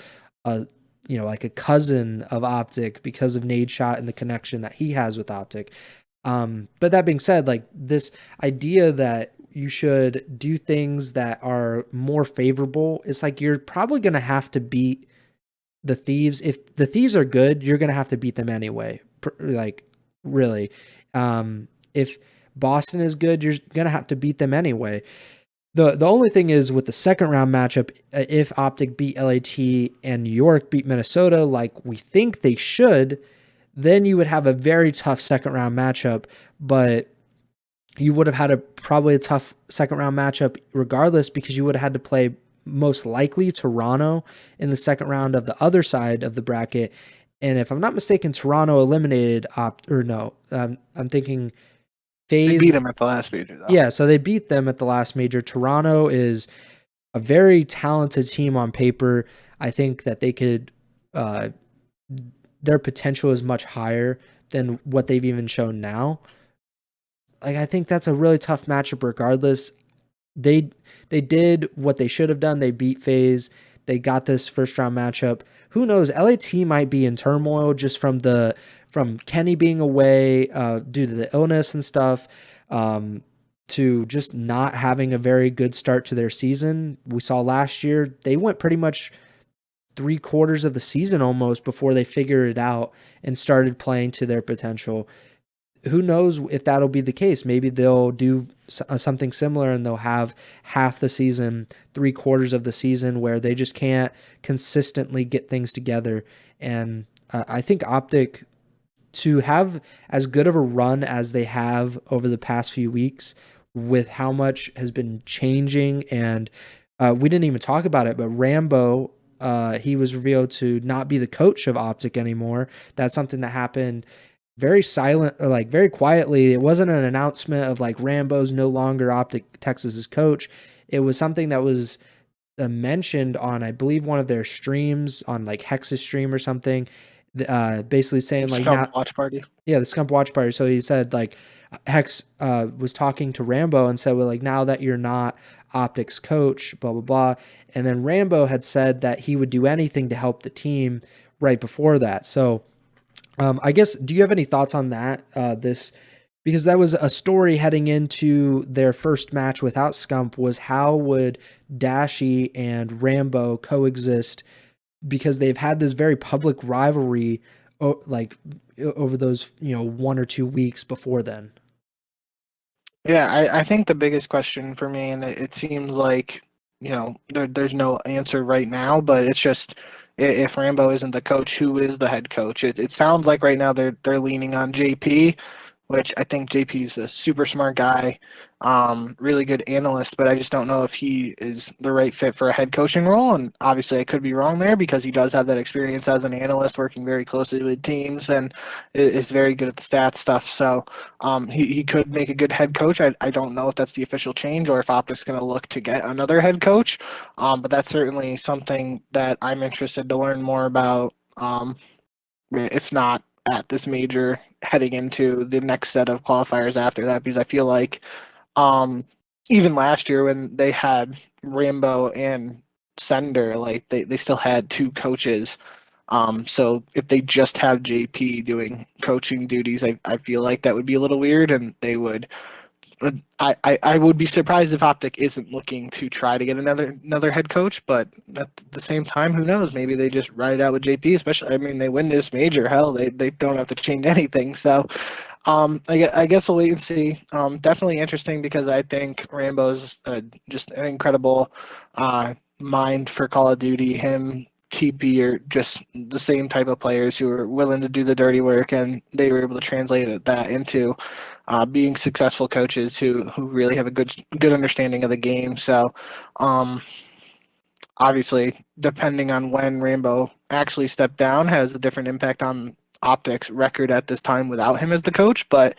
like a cousin of OpTic because of Nadeshot and the connection that he has with OpTic. But that being said, like this idea that you should do things that are more favorable, it's like you're probably going to have to beat the Thieves. If the Thieves are good, you're going to have to beat them anyway. Like, really. If Boston is good, you're going to have to beat them anyway. The only thing is with the second round matchup, if OpTic beat LAT and New York beat Minnesota, like we think they should, then you would have a very tough second round matchup, but you would have had probably a tough second round matchup regardless, because you would have had to play most likely Toronto in the second round of the other side of the bracket. And if I'm not mistaken, Toronto eliminated I'm thinking FaZe. They beat them at the last major, though. Yeah, so they beat them at the last major. Toronto is a very talented team on paper. I think that they could, their potential is much higher than what they've even shown now. Like, I think that's a really tough matchup regardless. They did what they should have done. They beat FaZe. They got this first round matchup. Who knows? LAT might be in turmoil just from Kenny being away due to the illness and stuff, to just not having a very good start to their season. We saw last year they went pretty much 3/4 of the season almost before they figured it out and started playing to their potential. Who knows if that'll be the case? Maybe they'll do something similar and they'll have half the season, 3/4 of the season where they just can't consistently get things together. And I think OpTic, to have as good of a run as they have over the past few weeks with how much has been changing, and we didn't even talk about it, but Rambo, he was revealed to not be the coach of OpTic anymore. That's something that happened very silent, or like very quietly. It wasn't an announcement of like Rambo's no longer OpTic Texas's coach. It was something that was mentioned on, I believe, one of their streams, on like Hex's stream or something, basically saying like Scump watch party. Yeah, the Scump watch party. So he said like Hex was talking to Rambo and said, well, like, now that you're not OpTic's coach, blah blah blah. And then Rambo had said that he would do anything to help the team right before that. So I guess, do you have any thoughts on that? Because that was a story heading into their first match without Scump, was how would Dashy and Rambo coexist, because they've had this very public rivalry like over those 1 or 2 weeks before then? Yeah, I think the biggest question for me, and it seems like, there's no answer right now, but it's just if Rambo isn't the coach, who is the head coach? It sounds like right now they're leaning on JP, which I think JP's a super smart guy, really good analyst, but I just don't know if he is the right fit for a head coaching role. And obviously, I could be wrong there because he does have that experience as an analyst, working very closely with teams, and is very good at the stats stuff. So he could make a good head coach. I don't know if that's the official change or if OpTic's going to look to get another head coach, but that's certainly something that I'm interested to learn more about. If not at this major, heading into the next set of qualifiers after that, because I feel like um, even last year when they had Rambo and Sender, like they still had two coaches. So if they just have JP doing coaching duties, I feel like that would be a little weird, and they would I would be surprised if OpTic isn't looking to try to get another head coach, but at the same time, who knows? Maybe they just ride it out with JP. Especially, I mean, they win this major. Hell, they don't have to change anything. So, I guess we'll wait and see. Definitely interesting because I think Rambo's just an incredible mind for Call of Duty. Him, TP are just the same type of players who are willing to do the dirty work, and they were able to translate that into being successful coaches who really have a good understanding of the game. So, um, obviously, depending on when Rambo actually stepped down, has a different impact on OpTic's record at this time without him as the coach. But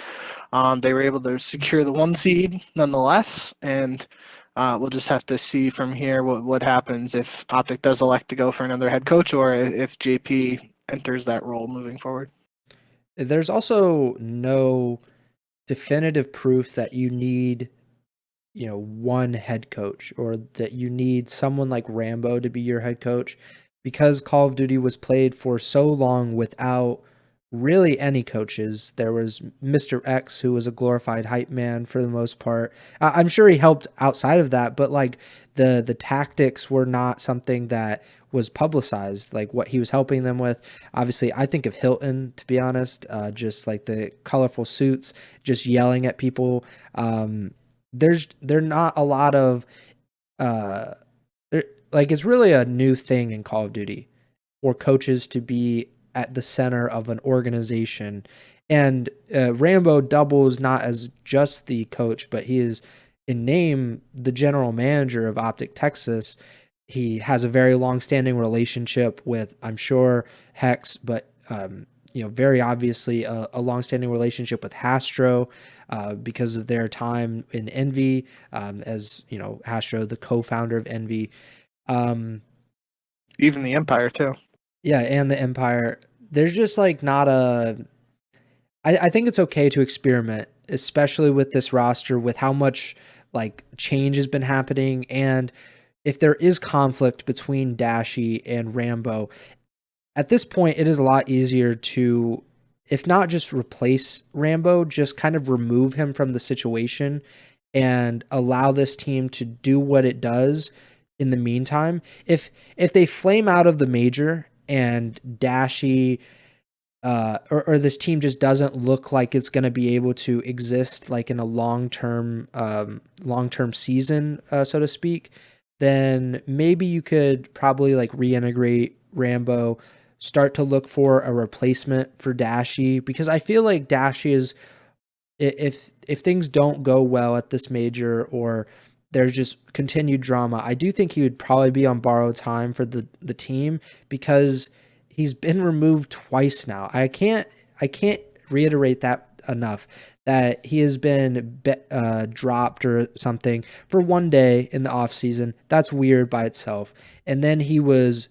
they were able to secure the 1 seed nonetheless, and we'll just have to see from here what happens if OpTic does elect to go for another head coach or if JP enters that role moving forward. There's also no definitive proof that you need, one head coach, or that you need someone like Rambo to be your head coach, because Call of Duty was played for so long without really any coaches. There was Mr. X, who was a glorified hype man for the most part. I'm sure he helped outside of that, but like the tactics were not something that was publicized, like what he was helping them with. Obviously, I think of Hilton, to be honest, just like the colorful suits, just yelling at people. There not a lot of like, it's really a new thing in Call of Duty for coaches to be at the center of an organization. And Rambo doubles not as just the coach, but he is in name the general manager of OpTic Texas. He has a very long-standing relationship with, I'm sure, Hex, but very obviously a long-standing relationship with Hastro because of their time in Envy, as Hastro, the co-founder of Envy. Even the Empire too. Yeah, and the Empire. There's just like not a. I think it's okay to experiment, especially with this roster, with how much like change has been happening, and if there is conflict between Dashy and Rambo, at this point it is a lot easier to, if not just replace Rambo, just kind of remove him from the situation and allow this team to do what it does in the meantime. If they flame out of the major and Dashy or this team just doesn't look like it's going to be able to exist like in a long-term season, so to speak, then maybe you could probably like reintegrate Rambo, start to look for a replacement for Dashy, because I feel like Dashy is, if things don't go well at this major or there's just continued drama, I do think he would probably be on borrowed time for the team, because he's been removed twice now. I can't reiterate that enough, that he has been dropped or something for 1 day in the off season. That's weird by itself. And then he was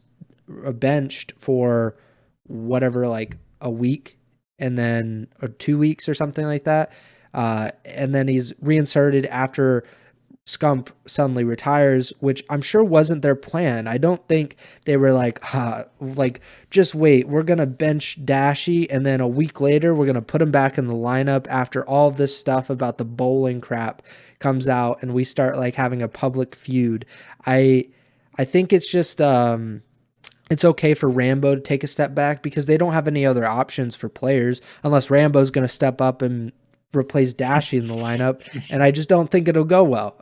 benched for whatever, like a week, and then or 2 weeks or something like that. And then he's reinserted after Scump suddenly retires, which I'm sure wasn't their plan. I don't think they were like, just wait, we're going to bench Dashy, and then a week later, we're going to put him back in the lineup after all of this stuff about the bowling crap comes out, and we start like having a public feud. I think it's just, it's okay for Rambo to take a step back because they don't have any other options for players unless Rambo's going to step up and replace Dashy in the lineup. And I just don't think it'll go well.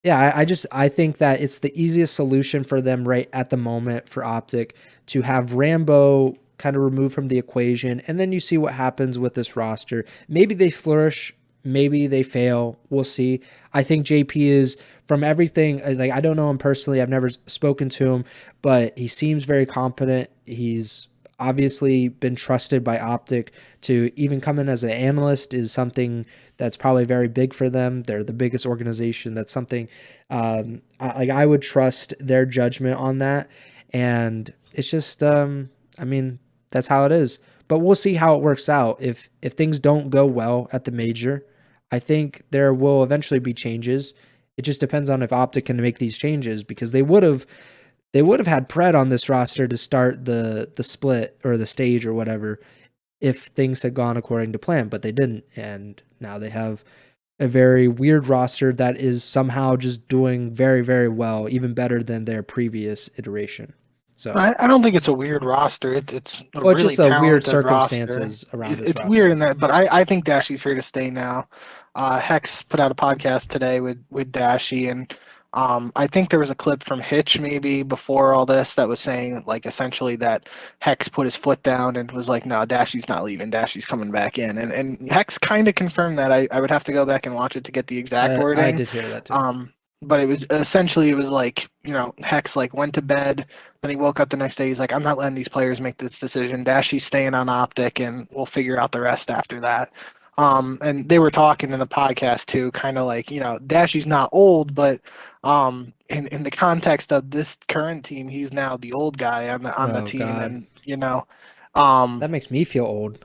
Yeah, I think that it's the easiest solution for them right at the moment for OpTic to have Rambo kind of removed from the equation, and then you see what happens with this roster. Maybe they flourish, maybe they fail. We'll see. I think JP is, from everything, like, I don't know him personally. I've never spoken to him, but he seems very competent. He's obviously been trusted by OpTic to even come in as an analyst is something that's probably very big for them. They're the biggest organization. That's something I would trust their judgment on that. And it's just, I mean, that's how it is. But we'll see how it works out. If things don't go well at the major, I think there will eventually be changes. It just depends on if OpTic can make these changes, because they would have had Pred on this roster to start the split or the stage or whatever if things had gone according to plan, but they didn't. And now they have a very weird roster that is somehow just doing very, very well, even better than their previous iteration. So I don't think it's a weird roster. It's a well, it's really just a weird talented roster. circumstances around this It's roster. weird in that, but I think Dashy's here to stay now. Hex put out a podcast today with Dashy, and I think there was a clip from Hitch maybe before all this that was saying, like, essentially that Hex put his foot down and was like, no, Dashy's not leaving. Dashy's coming back in. And Hex kind of confirmed that. I would have to go back and watch it to get the exact wording. I did hear that too. But it was essentially, it was like, Hex like went to bed, then he woke up the next day. He's like, I'm not letting these players make this decision. Dashy's staying on OpTic, and we'll figure out the rest after that. And they were talking in the podcast too, kind of like, Dashy's not old, but in the context of this current team, he's now the old guy on the team, God. and That makes me feel old.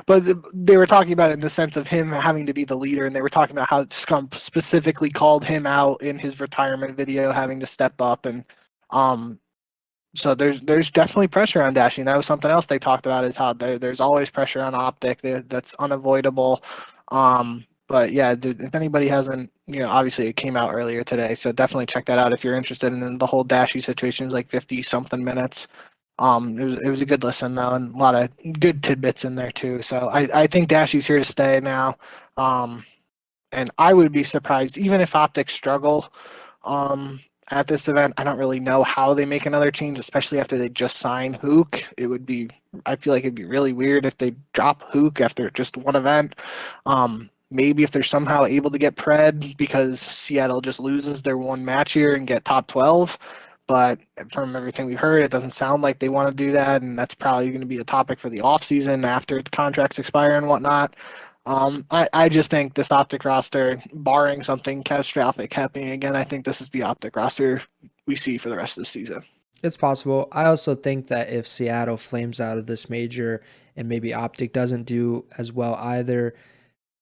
but they were talking about it in the sense of him having to be the leader, and they were talking about how Scump specifically called him out in his retirement video, having to step up, and so there's definitely pressure on Dashy. And that was something else they talked about, is how there's always pressure on OpTic. That's unavoidable. But yeah, dude, if anybody hasn't, obviously it came out earlier today, so definitely check that out if you're interested in the whole Dashy situation. It's like 50 something minutes. It was a good listen though, and a lot of good tidbits in there too. So I think Dashy's here to stay now. And I would be surprised even if OpTic struggle at this event. I don't really know how they make another change, especially after they just signed Hook. I feel like it'd be really weird if they drop Hook after just one event. Maybe if they're somehow able to get Pred because Seattle just loses their one match here and get top 12. But from everything we've heard, it doesn't sound like they want to do that, and that's probably going to be a topic for the offseason after the contracts expire and whatnot. I just think this OpTic roster, barring something catastrophic happening again, I think this is the OpTic roster we see for the rest of the season. It's possible. I also think that if Seattle flames out of this major and maybe OpTic doesn't do as well either,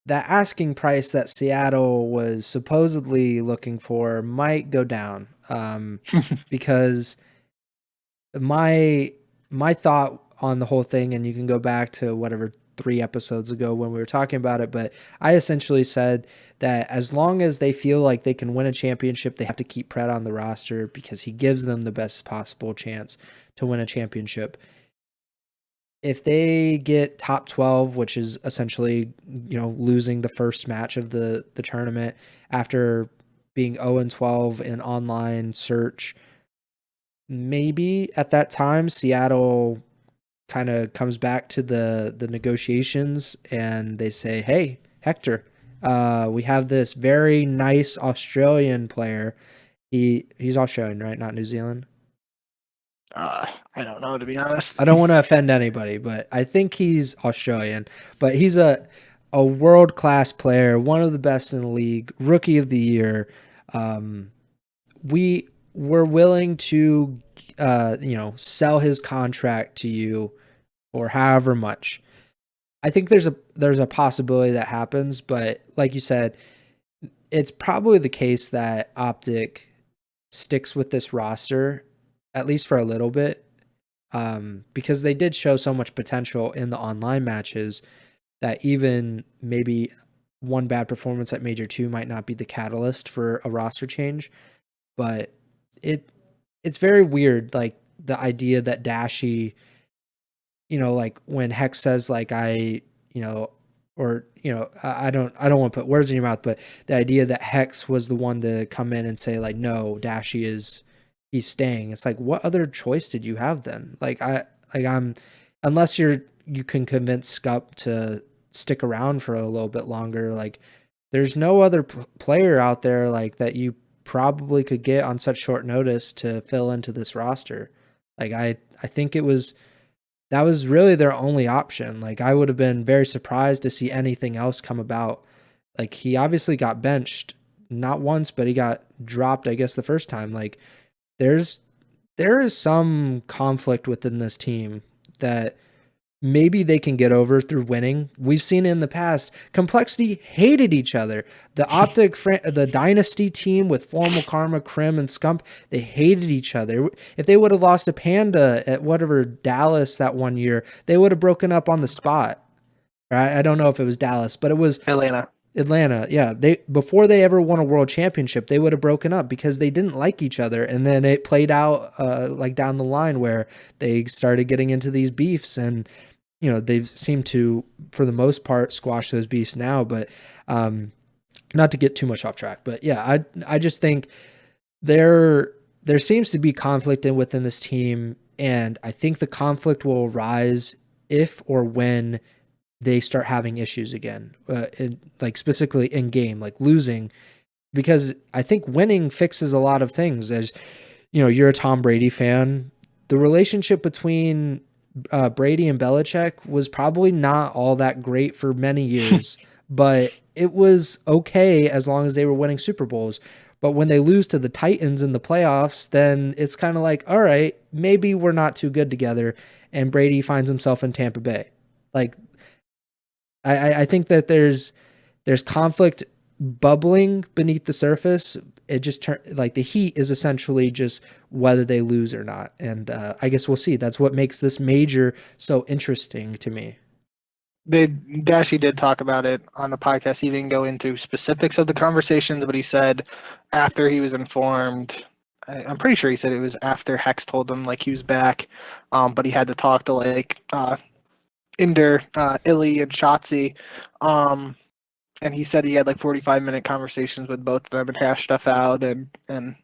that asking price that Seattle was supposedly looking for might go down, because my thought on the whole thing, and you can go back to whatever 3 episodes ago when we were talking about it, but I essentially said that as long as they feel like they can win a championship, they have to keep Pred on the roster because he gives them the best possible chance to win a championship. If they get top 12, which is essentially, losing the first match of the tournament after being 0-12 in online search, maybe at that time Seattle kind of comes back to the negotiations and they say, hey, Hector, we have this very nice Australian player. He's Australian, right? Not New Zealand. I don't know, to be honest. I don't want to offend anybody, but I think he's Australian. But he's a world-class player, one of the best in the league, rookie of the year. We were willing to, sell his contract to you or however much. I think there's a possibility that happens, but like you said, it's probably the case that OpTic sticks with this roster at least for a little bit, because they did show so much potential in the online matches that even maybe one bad performance at Major 2 might not be the catalyst for a roster change. But it's very weird, like the idea that Dashi, like when Hex says like you know, or I don't want to put words in your mouth, but the idea that Hex was the one to come in and say like no, he's staying. It's like, what other choice did you have then? I'm unless you can convince Scup to stick around for a little bit longer, like there's no other player out there like that you probably could get on such short notice to fill into this roster. Like I think that was really their only option. Like I would have been very surprised to see anything else come about. Like he obviously got benched not once, but he got dropped, I guess, the first time. Like there is some conflict within this team that maybe they can get over through winning. We've seen in the past, Complexity hated each other. The the Dynasty team with Formal Karma, Krim, and Scump, they hated each other. If they would have lost a Panda at whatever Dallas that one year, they would have broken up on the spot. I don't know if it was Dallas, but it was Atlanta. Yeah, before they ever won a world championship, they would have broken up because they didn't like each other, and then it played out like down the line where they started getting into these beefs, and they've seemed to, for the most part, squash those beefs now. But not to get too much off track, but yeah, I just think there seems to be conflict within this team, and I think the conflict will arise if or when they start having issues again, like specifically in game, like losing, because I think winning fixes a lot of things. As you're a Tom Brady fan. The relationship between Brady and Belichick was probably not all that great for many years, but it was okay as long as they were winning Super Bowls. But when they lose to the Titans in the playoffs, then it's kind of like, all right, maybe we're not too good together. And Brady finds himself in Tampa Bay. Like, I think that there's conflict bubbling beneath the surface. It just like the heat is essentially just whether they lose or not. And I guess we'll see. That's what makes this major so interesting to me. Dashi did talk about it on the podcast. He didn't go into specifics of the conversations, but he said after he was informed, I'm pretty sure he said it was after Hex told him like he was back, but he had to talk to like Inder, Illy, and Shotzi. And he said he had like 45-minute conversations with both of them and hashed stuff out. And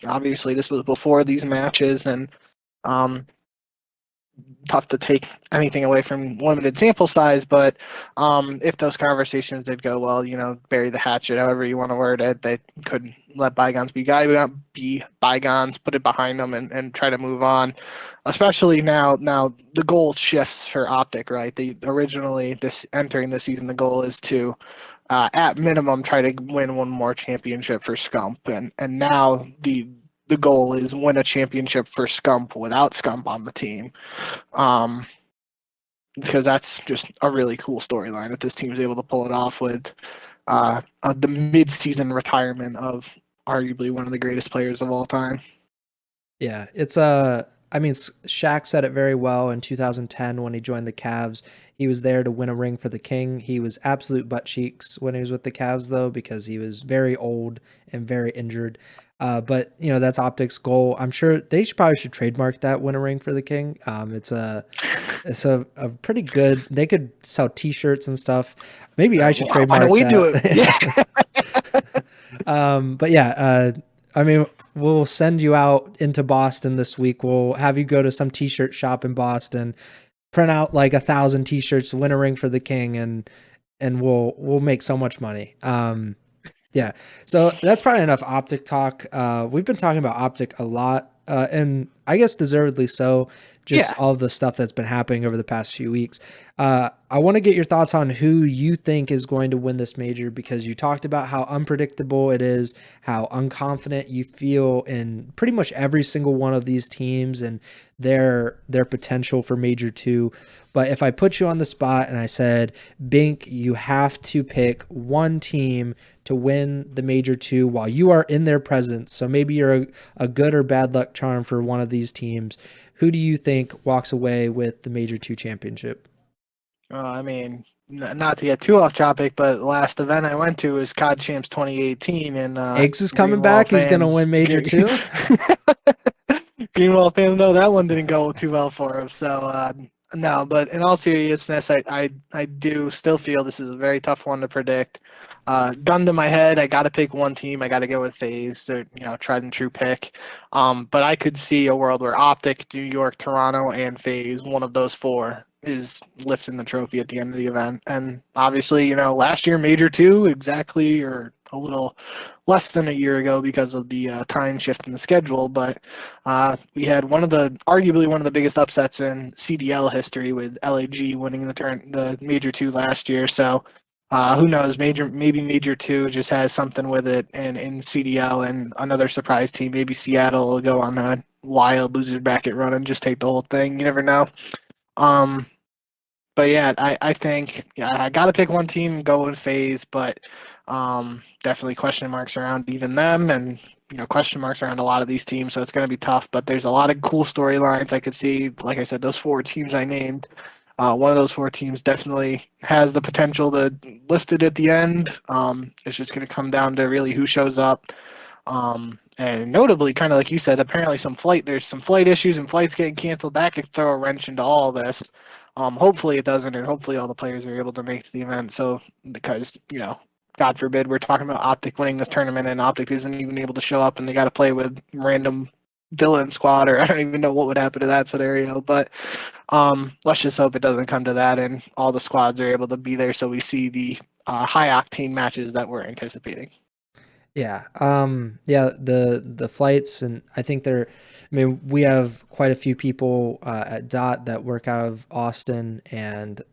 obviously this was before these matches, and tough to take anything away from limited sample size. But if those conversations did go well, bury the hatchet, however you want to word it, they could let bygones be bygones, put it behind them, and try to move on. Especially now the goal shifts for OpTic, right? Originally entering this season, the goal is to at minimum try to win one more championship for Scump, and now the goal is win a championship for Scump without Scump on the team, because that's just a really cool storyline if this team is able to pull it off with the mid-season retirement of arguably one of the greatest players of all time. Yeah, it's I mean, Shaq said it very well in 2010 when he joined the Cavs. He was there to win a ring for the king. He was absolute butt cheeks when he was with the Cavs, though, because he was very old and very injured. But that's OpTic's goal. I'm sure they probably should trademark that, win a ring for the king. It's a pretty good. They could sell T-shirts and stuff. Maybe I should trademark that. Why don't we do it? But yeah, I mean, we'll send you out into Boston this week. We'll have you go to some T-shirt shop in Boston, print out like 1,000 T-shirts, win a ring for the king, and we'll make so much money. Yeah, so that's probably enough OpTic talk. We've been talking about OpTic a lot, and I guess deservedly so. Just all of the stuff that's been happening over the past few weeks. I want to get your thoughts on who you think is going to win this major, because you talked about how unpredictable it is, how unconfident you feel in pretty much every single one of these teams and their potential for Major 2. But if I put you on the spot and I said, Bink, you have to pick one team to win the Major 2 while you are in their presence, so maybe you're a good or bad luck charm for one of these teams, who do you think walks away with the Major 2 championship? I mean, not to get too off topic, but last event I went to was COD Champs 2018, and Eggs is coming back. He's going to win Major 2. Greenwald fans know that one didn't go too well for him. So no, but in all seriousness, I do still feel this is a very tough one to predict. Gun to my head, I got to pick one team. I got to go with FaZe. They're tried and true pick. But I could see a world where OpTic, New York, Toronto, and FaZe, one of those four, is lifting the trophy at the end of the event. And obviously, last year Major 2 exactly, or a little less than a year ago because of the time shift in the schedule, but we had arguably one of the biggest upsets in CDL history with LAG winning the Major 2 last year. So who knows? Maybe Major 2 just has something with it, and in CDL and another surprise team, maybe Seattle will go on a wild losers bracket run and just take the whole thing. You never know. But yeah, I think I got to pick one team and go in FaZe, but definitely question marks around even them, and question marks around a lot of these teams. So it's going to be tough. But there's a lot of cool storylines I could see. Like I said, those four teams I named, one of those four teams definitely has the potential to lift it at the end. It's just going to come down to really who shows up. And notably, kind of like you said, apparently there's some flight issues and flights getting canceled. That could throw a wrench into all this. Hopefully it doesn't, and hopefully all the players are able to make it to the event. So because God forbid, we're talking about OpTic winning this tournament, and OpTic isn't even able to show up, and they got to play with random villain squad, or I don't even know what would happen to that scenario. But let's just hope it doesn't come to that, and all the squads are able to be there, so we see the high octane matches that we're anticipating. Yeah. The flights, and I think we have quite a few people at DOT that work out of Austin, and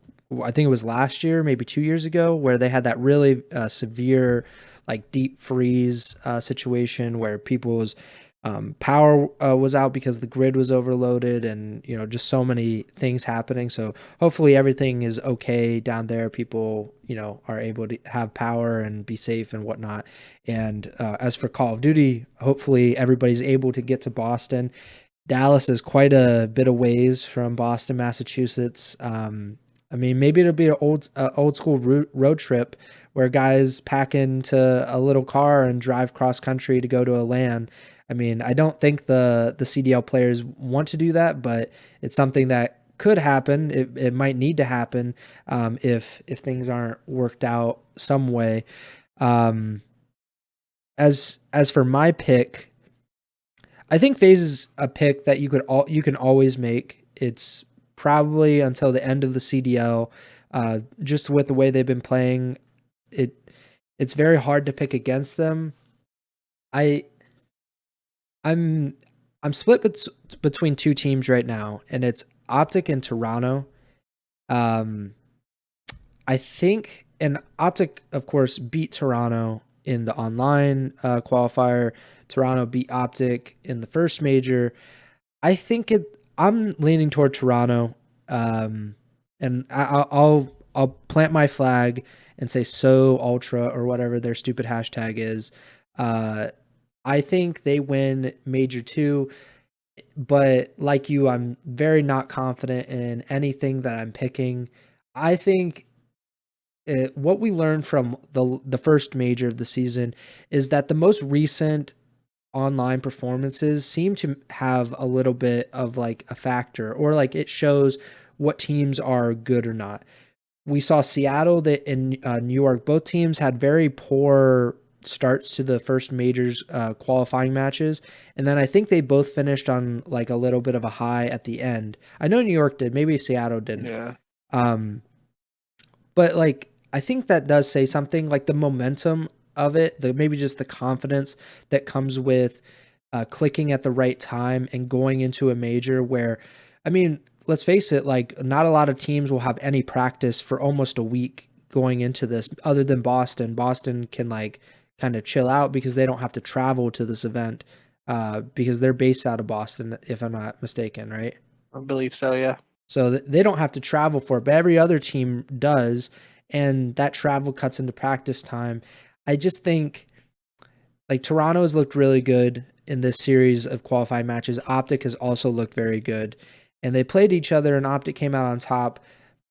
I think it was last year, maybe 2 years ago, where they had that really severe, like deep freeze situation where people's power was out because the grid was overloaded, and just so many things happening. So hopefully everything is okay down there. People are able to have power and be safe and whatnot. And as for Call of Duty, hopefully everybody's able to get to Boston. Dallas is quite a bit of ways from Boston, Massachusetts. Maybe it'll be an old school road trip where guys pack into a little car and drive cross country to go to a LAN. I don't think the CDL players want to do that, but it's something that could happen. It might need to happen if things aren't worked out some way. As for my pick, I think FaZe is a pick that you can always make. It's probably until the end of the CDL. Just with the way they've been playing, it's very hard to pick against them. I'm split between two teams right now, and it's OpTic and Toronto. I think, and OpTic, of course, beat Toronto in the online qualifier. Toronto beat OpTic in the first major. I'm leaning toward Toronto, and I'll plant my flag and say so ultra or whatever their stupid hashtag is. I think they win Major 2, but like you, I'm very not confident in anything that I'm picking. I think what we learned from the first major of the season is that the most recent online performances seem to have a little bit of like a factor, or like it shows what teams are good or not. We saw Seattle and New York, both teams had very poor starts to the first majors qualifying matches, and then I think they both finished on like a little bit of a high at the end. I know New York did, maybe Seattle didn't. Yeah. But like I think that does say something, like the momentum of it, maybe just the confidence that comes with clicking at the right time and going into a major where, let's face it, like not a lot of teams will have any practice for almost a week going into this, other than Boston. Boston can like kind of chill out because they don't have to travel to this event because they're based out of Boston, if I'm not mistaken, right? I believe so, yeah. So they don't have to travel for it, but every other team does, and that travel cuts into practice time. I just think like Toronto's looked really good in this series of qualifying matches. OpTic has also looked very good, and they played each other, and OpTic came out on top.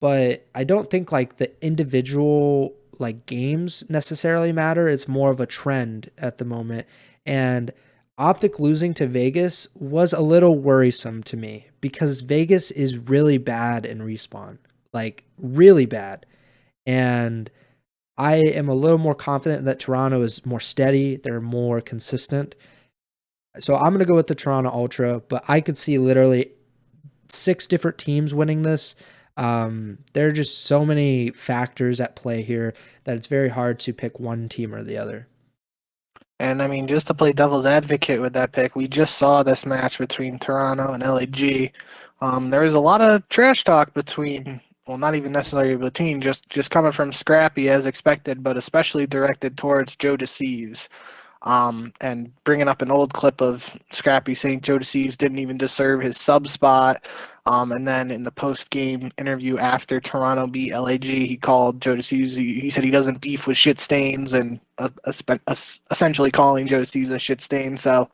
But I don't think like the individual like games necessarily matter. It's more of a trend at the moment. And OpTic losing to Vegas was a little worrisome to me because Vegas is really bad in respawn, like really bad. And I am a little more confident that Toronto is more steady, they're more consistent. So I'm going to go with the Toronto Ultra, but I could see literally 6 different teams winning this. There are just so many factors at play here that it's very hard to pick one team or the other. And I mean, just to play devil's advocate with that pick, we just saw this match between Toronto and LAG. There was a lot of trash talk between, well, not even necessarily between, just coming from Scrappy as expected, but especially directed towards Joe Deceives. And bringing up an old clip of Scrappy saying Joe Deceives didn't even deserve his sub spot. And then in the post-game interview after Toronto beat LAG, he called Joe Deceives. He said he doesn't beef with shit stains, and essentially calling Joe Deceives a shit stain. So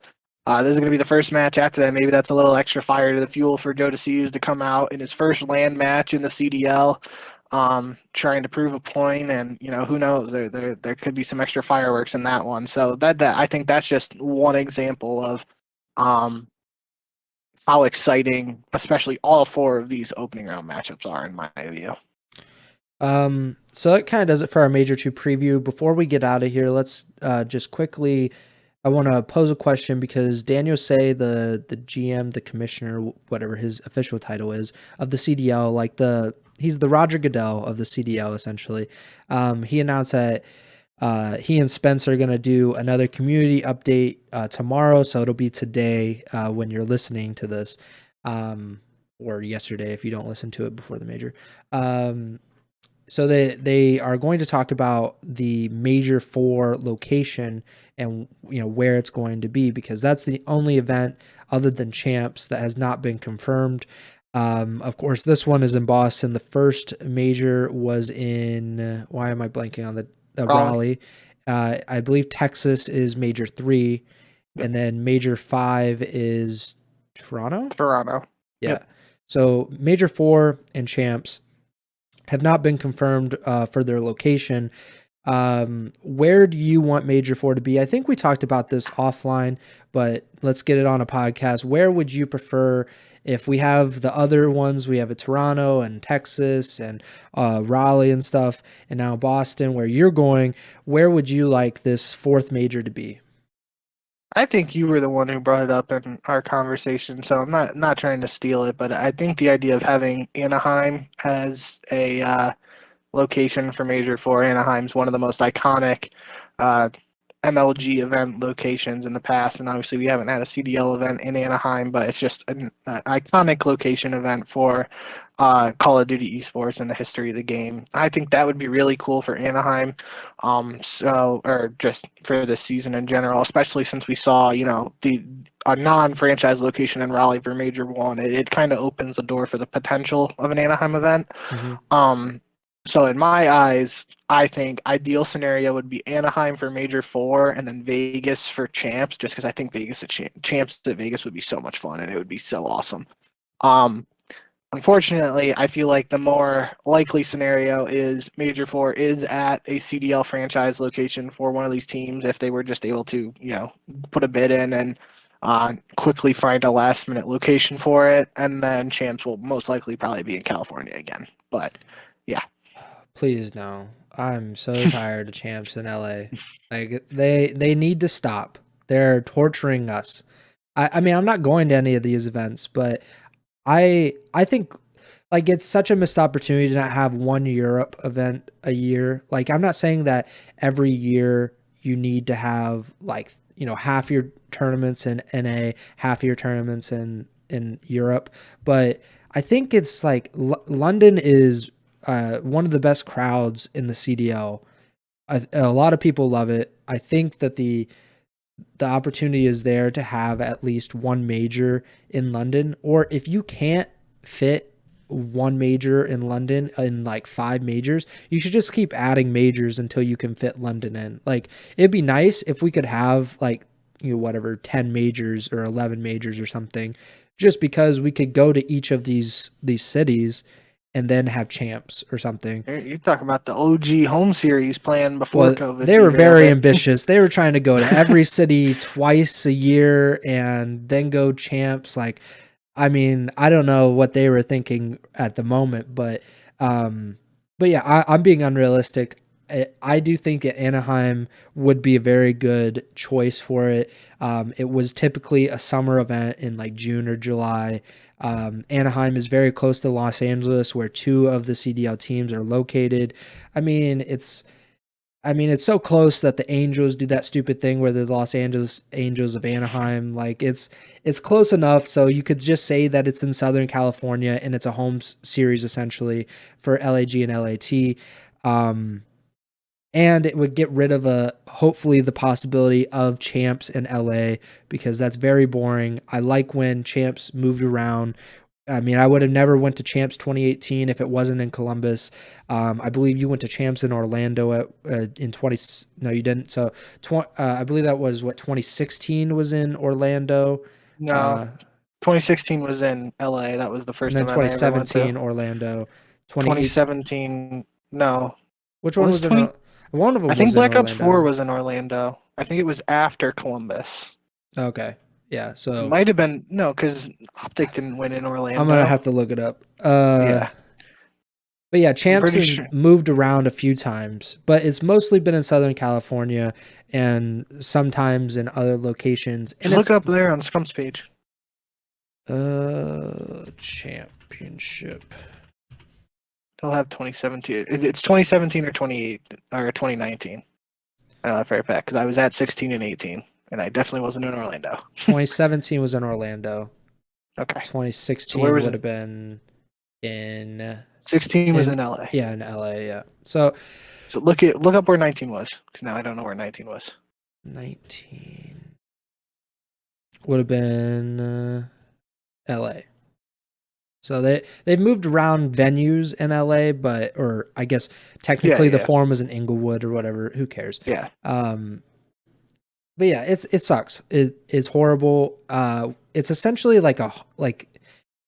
this is going to be the first match after that. Maybe that's a little extra fire to the fuel for Joe Deceives to come out in his first land match in the CDL, trying to prove a point, and who knows, there could be some extra fireworks in that one. So that I think that's just one example of how exciting, especially all 4 of these opening round matchups are, in my view. So that kind of does it for our Major 2 preview. Before we get out of here, let's just quickly, I want to pose a question because Daniel Say, the GM, the commissioner, whatever his official title is, of the CDL, he's the Roger Goodell of the CDL, essentially. He announced that he and Spence are going to do another community update tomorrow, so it'll be today when you're listening to this, or yesterday if you don't listen to it before the Major. So they are going to talk about the Major 4 location and where it's going to be, because that's the only event other than Champs that has not been confirmed. Of course, this one is in Boston. The first Major was in, why am I blanking on the Raleigh. I believe Texas is Major 3, and then Major 5 is Toronto? Toronto. Yeah. Yep. So Major 4 and Champs have not been confirmed for their location. Where do you want Major 4 to be? I think we talked about this offline, but let's get it on a podcast. Where would you prefer? If we have the other ones, we have a Toronto and Texas and Raleigh and stuff, and now Boston, where you're going, where would you like this 4th Major to be? I think you were the one who brought it up in our conversation, so I'm not trying to steal it, but I think the idea of having Anaheim as a location for Major 4, Anaheim's one of the most iconic MLG event locations in the past, and obviously we haven't had a CDL event in Anaheim, but it's just an iconic location event for Call of Duty esports and the history of the game. I think that would be really cool for Anaheim, or just for this season in general, especially since we saw a non-franchise location in Raleigh for Major 1. It kind of opens the door for the potential of an Anaheim event. Mm-hmm. So in my eyes, I think ideal scenario would be Anaheim for Major 4 and then Vegas for Champs, just because I think Champs at Vegas would be so much fun and it would be so awesome. Unfortunately, I feel like the more likely scenario is Major 4 is at a CDL franchise location for one of these teams if they were just able to, put a bid in and quickly find a last-minute location for it, and then Champs will most likely probably be in California again. But yeah. Please no. I'm so tired of Champs in LA. Like they need to stop. They're torturing us. I mean, I'm not going to any of these events, but I think like it's such a missed opportunity to not have one Europe event a year. Like I'm not saying that every year you need to have like, half your tournaments in NA, half your tournaments in Europe, but I think it's like London is one of the best crowds in the CDL. A lot of people love it. I think that the opportunity is there to have at least one major in London, or if you can't fit one major in London in like 5 majors, you should just keep adding majors until you can fit London in. Like it'd be nice if we could have like, whatever, 10 majors or 11 majors or something, just because we could go to each of these cities and then have champs or something. You're talking about the OG home series plan before Well, COVID they were derailed very it. ambitious. They were trying to go to every city twice a year and then go champs. Like, I mean, I don't know what they were thinking at the moment, um, but yeah, I'm being unrealistic. I do think that Anaheim would be a very good choice for it. It was typically a summer event in like June or July. Anaheim is very close to Los Angeles, where two of the CDL teams are located. I mean, it's so close that the Angels do that stupid thing where the Los Angeles Angels of Anaheim, like it's close enough so you could just say that it's in Southern California and it's a home series essentially for LAG and LAT. And it would get rid of hopefully the possibility of champs in LA because that's very boring. I like when champs moved around. I mean, I would have never went to Champs 2018 if it wasn't in Columbus. I believe you went to Champs in Orlando in 20. No, you didn't. So, I believe that was what 2016 was in Orlando. No, 2016 was in LA. That was the And first then event I ever went to. 2017 Orlando. 2018. 2017, no. Which What one was was in? 20? One of them I think was in Black Ops 4 Orlando. was in Orlando. I think it was after Columbus. Okay. Yeah. It So might have been no, because OpTic didn't win in Orlando. I'm gonna have to look it up. Yeah, But yeah, I'm Champs pretty has sure. moved around a few times, but it's mostly been in Southern California and sometimes in other locations. And Just look it's it up there on Scrump's page. championship. They'll have 2017. It's 2017 or 28 or 2019. I know that for a fact because I was at 16 and 18, and I definitely wasn't in Orlando. 2017 was in Orlando. Okay, so where 2016 was would it? have been in 16 was in LA. yeah, in LA, yeah. So So look up where 19 was because now I don't know where 19 was. 19 would have been LA. So they've moved around venues in LA, or I guess technically the Yeah, forum was in Inglewood or whatever. Who cares? yeah. But yeah, it sucks. It's horrible. It's essentially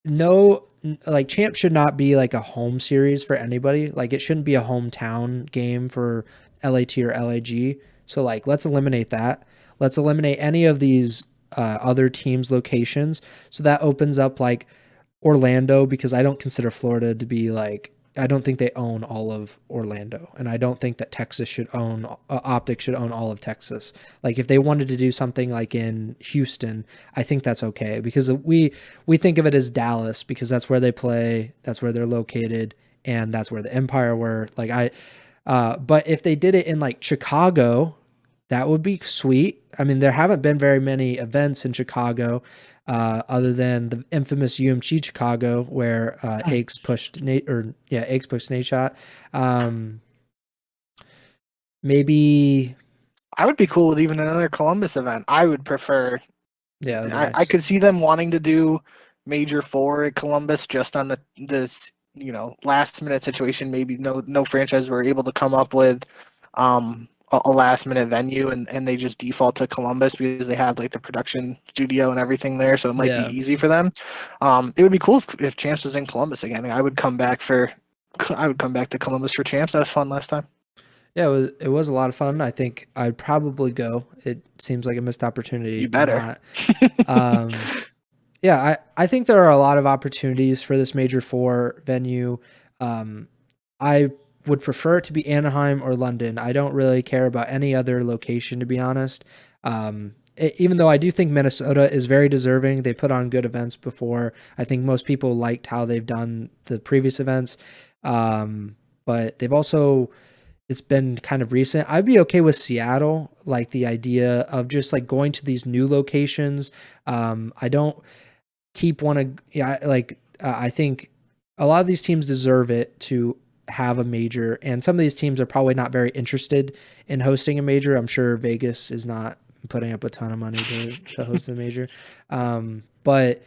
no like champ should not be like a home series for anybody. Like it shouldn't be a hometown game for LAT or LAG. So like let's eliminate that. Let's eliminate any of these other teams' locations. So that opens up like Orlando because I don't consider Florida to be like I don't think they own all of Orlando, and I don't think that Texas should own OpTic should own all of Texas. Like if they wanted to do something like in Houston, I think that's okay because we think of it as Dallas because that's where they play, that's where they're located, and that's where the Empire were. But if they did it in like Chicago, that would be sweet. I mean, there haven't been very many events in Chicago other than the infamous UMG Chicago where Eggs pushed Eggs pushed Nate Shot. Maybe I would be cool with even another Columbus event. I would prefer. yeah, that'd be I nice. could see them wanting to do Major 4 at Columbus just on this last minute situation. Maybe no franchise were able to come up with a last minute venue and they just default to Columbus because they have like the production studio and everything there, so it might be easy for them. It would be cool if Champs was in Columbus again. I would come back to Columbus for Champs. That was fun last time. Yeah, it was a lot of fun. I think I'd probably go. It seems like a missed opportunity You to better. not. Yeah, I think there are a lot of opportunities for this Major 4 venue. I would prefer it to be Anaheim or London. I don't really care about any other location, to be honest. Even though I do think Minnesota is very deserving. They put on good events before. I think most people liked how they've done the previous events. But they've also, it's been kind of recent. I'd be okay with Seattle, like the idea of just like going to these new locations. I don't I think a lot of these teams deserve it to have a major, and some of these teams are probably not very interested in hosting a major. I'm sure Vegas is not putting up a ton of money to host a major. But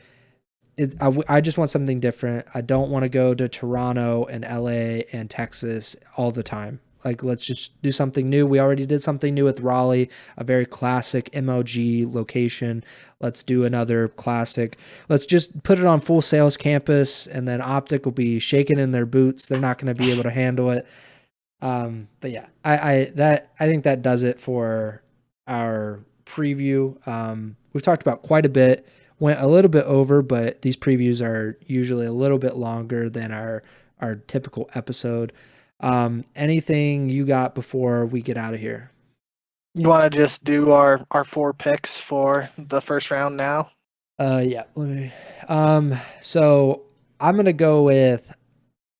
I just want something different. I don't want to go to Toronto and LA and Texas all the time. Like, let's just do something new. We already did something new with Raleigh, a very classic MLG location. Let's do another classic. Let's just put it on Full Sail's campus, and then OpTic will be shaking in their boots. They're not going to be able to handle it. But yeah, I think that does it for our preview. We've talked about quite a bit, went a little bit over, but these previews are usually a little bit longer than our typical episode. Anything you got before we get out of here? You want to just do our 4 picks for the first round now? Yeah. Let me. So I'm gonna go with.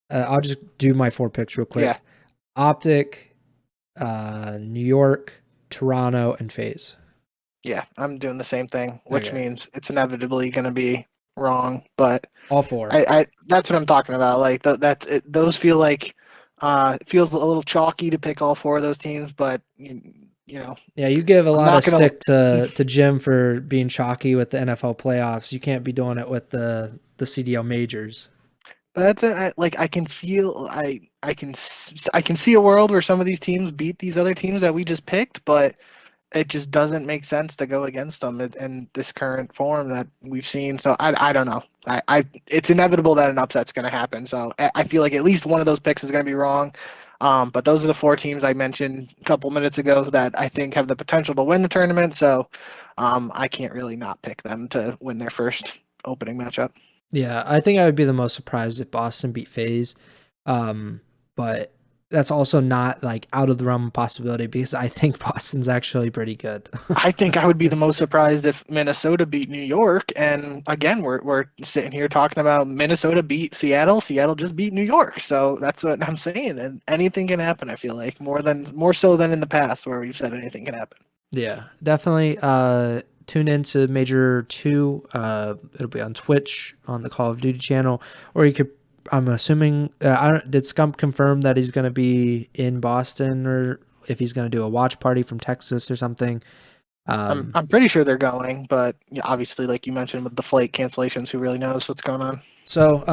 I'll just do my 4 picks real quick. Yeah. OpTic, New York, Toronto, and FaZe. Yeah, I'm doing the same thing, which means it's inevitably going to be wrong. But all 4. I that's what I'm talking about. Like those feel like it feels a little chalky to pick all 4 of those teams, but you know. Yeah, you give a lot of stick to Jim for being chalky with the NFL playoffs. You can't be doing it with the CDL majors. But that's like I can feel I can see a world where some of these teams beat these other teams that we just picked, but it just doesn't make sense to go against them in this current form that we've seen. So I don't know. It's inevitable that an upset's going to happen. So I feel like at least one of those picks is going to be wrong. But those are the 4 teams I mentioned a couple minutes ago that I think have the potential to win the tournament. So I can't really not pick them to win their first opening matchup. Yeah, I think I would be the most surprised if Boston beat FaZe. But that's also not like out of the realm of possibility because I think Boston's actually pretty good. I think I would be the most surprised if Minnesota beat New York. And again, we're sitting here talking about Minnesota beat Seattle. Seattle just beat New York. So that's what I'm saying. And anything can happen, I feel like, more so than in the past where we've said anything can happen. Yeah, definitely. Tune into Major 2. It'll be on Twitch on the Call of Duty channel, or you could. I'm assuming. Did Scump confirm that he's going to be in Boston, or if he's going to do a watch party from Texas or something? I'm pretty sure they're going, but obviously, like you mentioned, with the flight cancellations, who really knows what's going on? So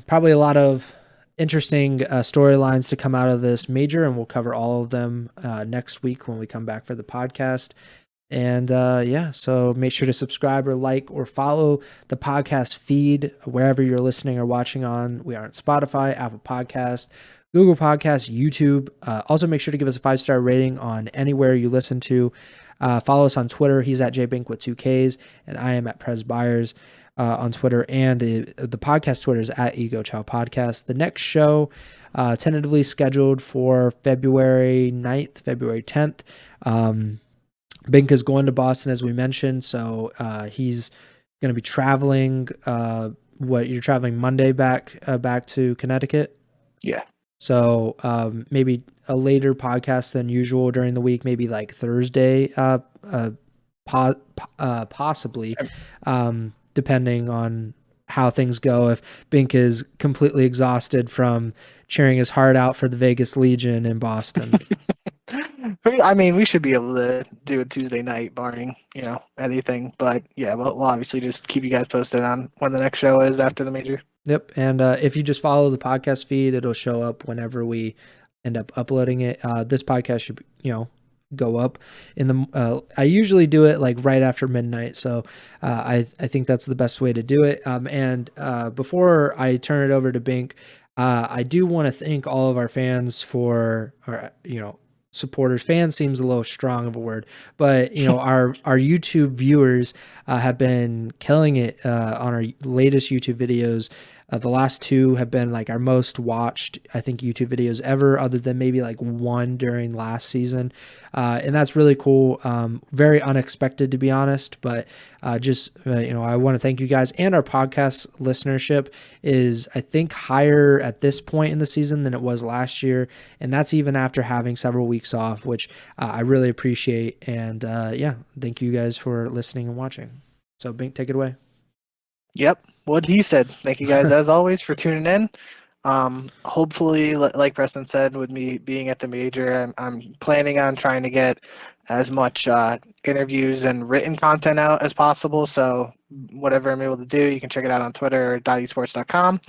probably a lot of interesting storylines to come out of this major, and we'll cover all of them next week when we come back for the podcast. And yeah, so make sure to subscribe or like or follow the podcast feed wherever you're listening or watching on. We are on Spotify, Apple Podcast, Google Podcast, YouTube. Also, make sure to give us a 5-star rating on anywhere you listen to. Follow us on Twitter. He's at jbink with 2 Ks, and I am at Pres Byers on Twitter. And the podcast Twitter is at Ego Chall Podcast. The next show tentatively scheduled for February 9th, February 10th. Bink is going to Boston, as we mentioned, so he's going to be traveling. You're traveling Monday back to Connecticut? Yeah. So maybe a later podcast than usual during the week, maybe like Thursday, possibly, depending on how things go. If Bink is completely exhausted from cheering his heart out for the Vegas Legion in Boston. I mean, we should be able to do it Tuesday night, barring anything. But yeah, we'll obviously just keep you guys posted on when the next show is after the major. Yep, and if you just follow the podcast feed, it'll show up whenever we end up uploading it. This podcast should, go up in the. I usually do it like right after midnight, so I think that's the best way to do it. And before I turn it over to Bink, I do want to thank all of our fans for, supporters. Fan seems a little strong of a word, but our YouTube viewers have been killing it on our latest YouTube videos. The last 2 have been like our most watched, I think, YouTube videos ever, other than maybe like 1 during last season. And that's really cool. Very unexpected, to be honest, but I want to thank you guys. And our podcast listenership is, I think, higher at this point in the season than it was last year. And that's even after having several weeks off, which I really appreciate. And yeah, thank you guys for listening and watching. So Bink, take it away. Yep. What he said. Thank you guys, as always, for tuning in. Hopefully, like Preston said, with me being at the major, I'm planning on trying to get as much interviews and written content out as possible. So whatever I'm able to do, you can check it out on Twitter or esports.com.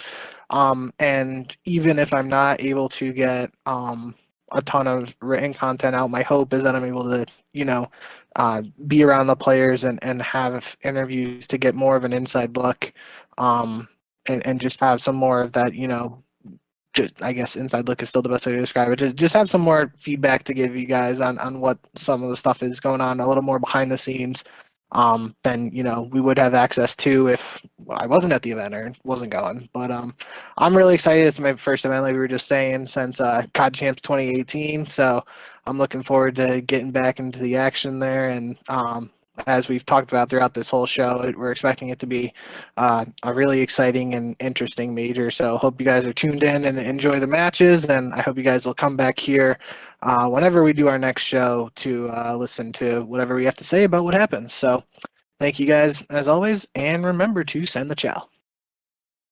And even if I'm not able to get a ton of written content out. My hope is that I'm able to, be around the players and have interviews to get more of an inside look, and just have some more of that, just, I guess inside look is still the best way to describe it. Just have some more feedback to give you guys on what some of the stuff is going on, a little more behind the scenes, than we would have access to if I wasn't at the event or wasn't going. But I'm really excited. It's my first event, like we were just saying, since COD Champs 2018. So I'm looking forward to getting back into the action there. And as we've talked about throughout this whole show, we're expecting it to be a really exciting and interesting major. So hope you guys are tuned in and enjoy the matches, and I hope you guys will come back here whenever we do our next show to listen to whatever we have to say about what happens. So thank you guys as always, and remember to send the chow.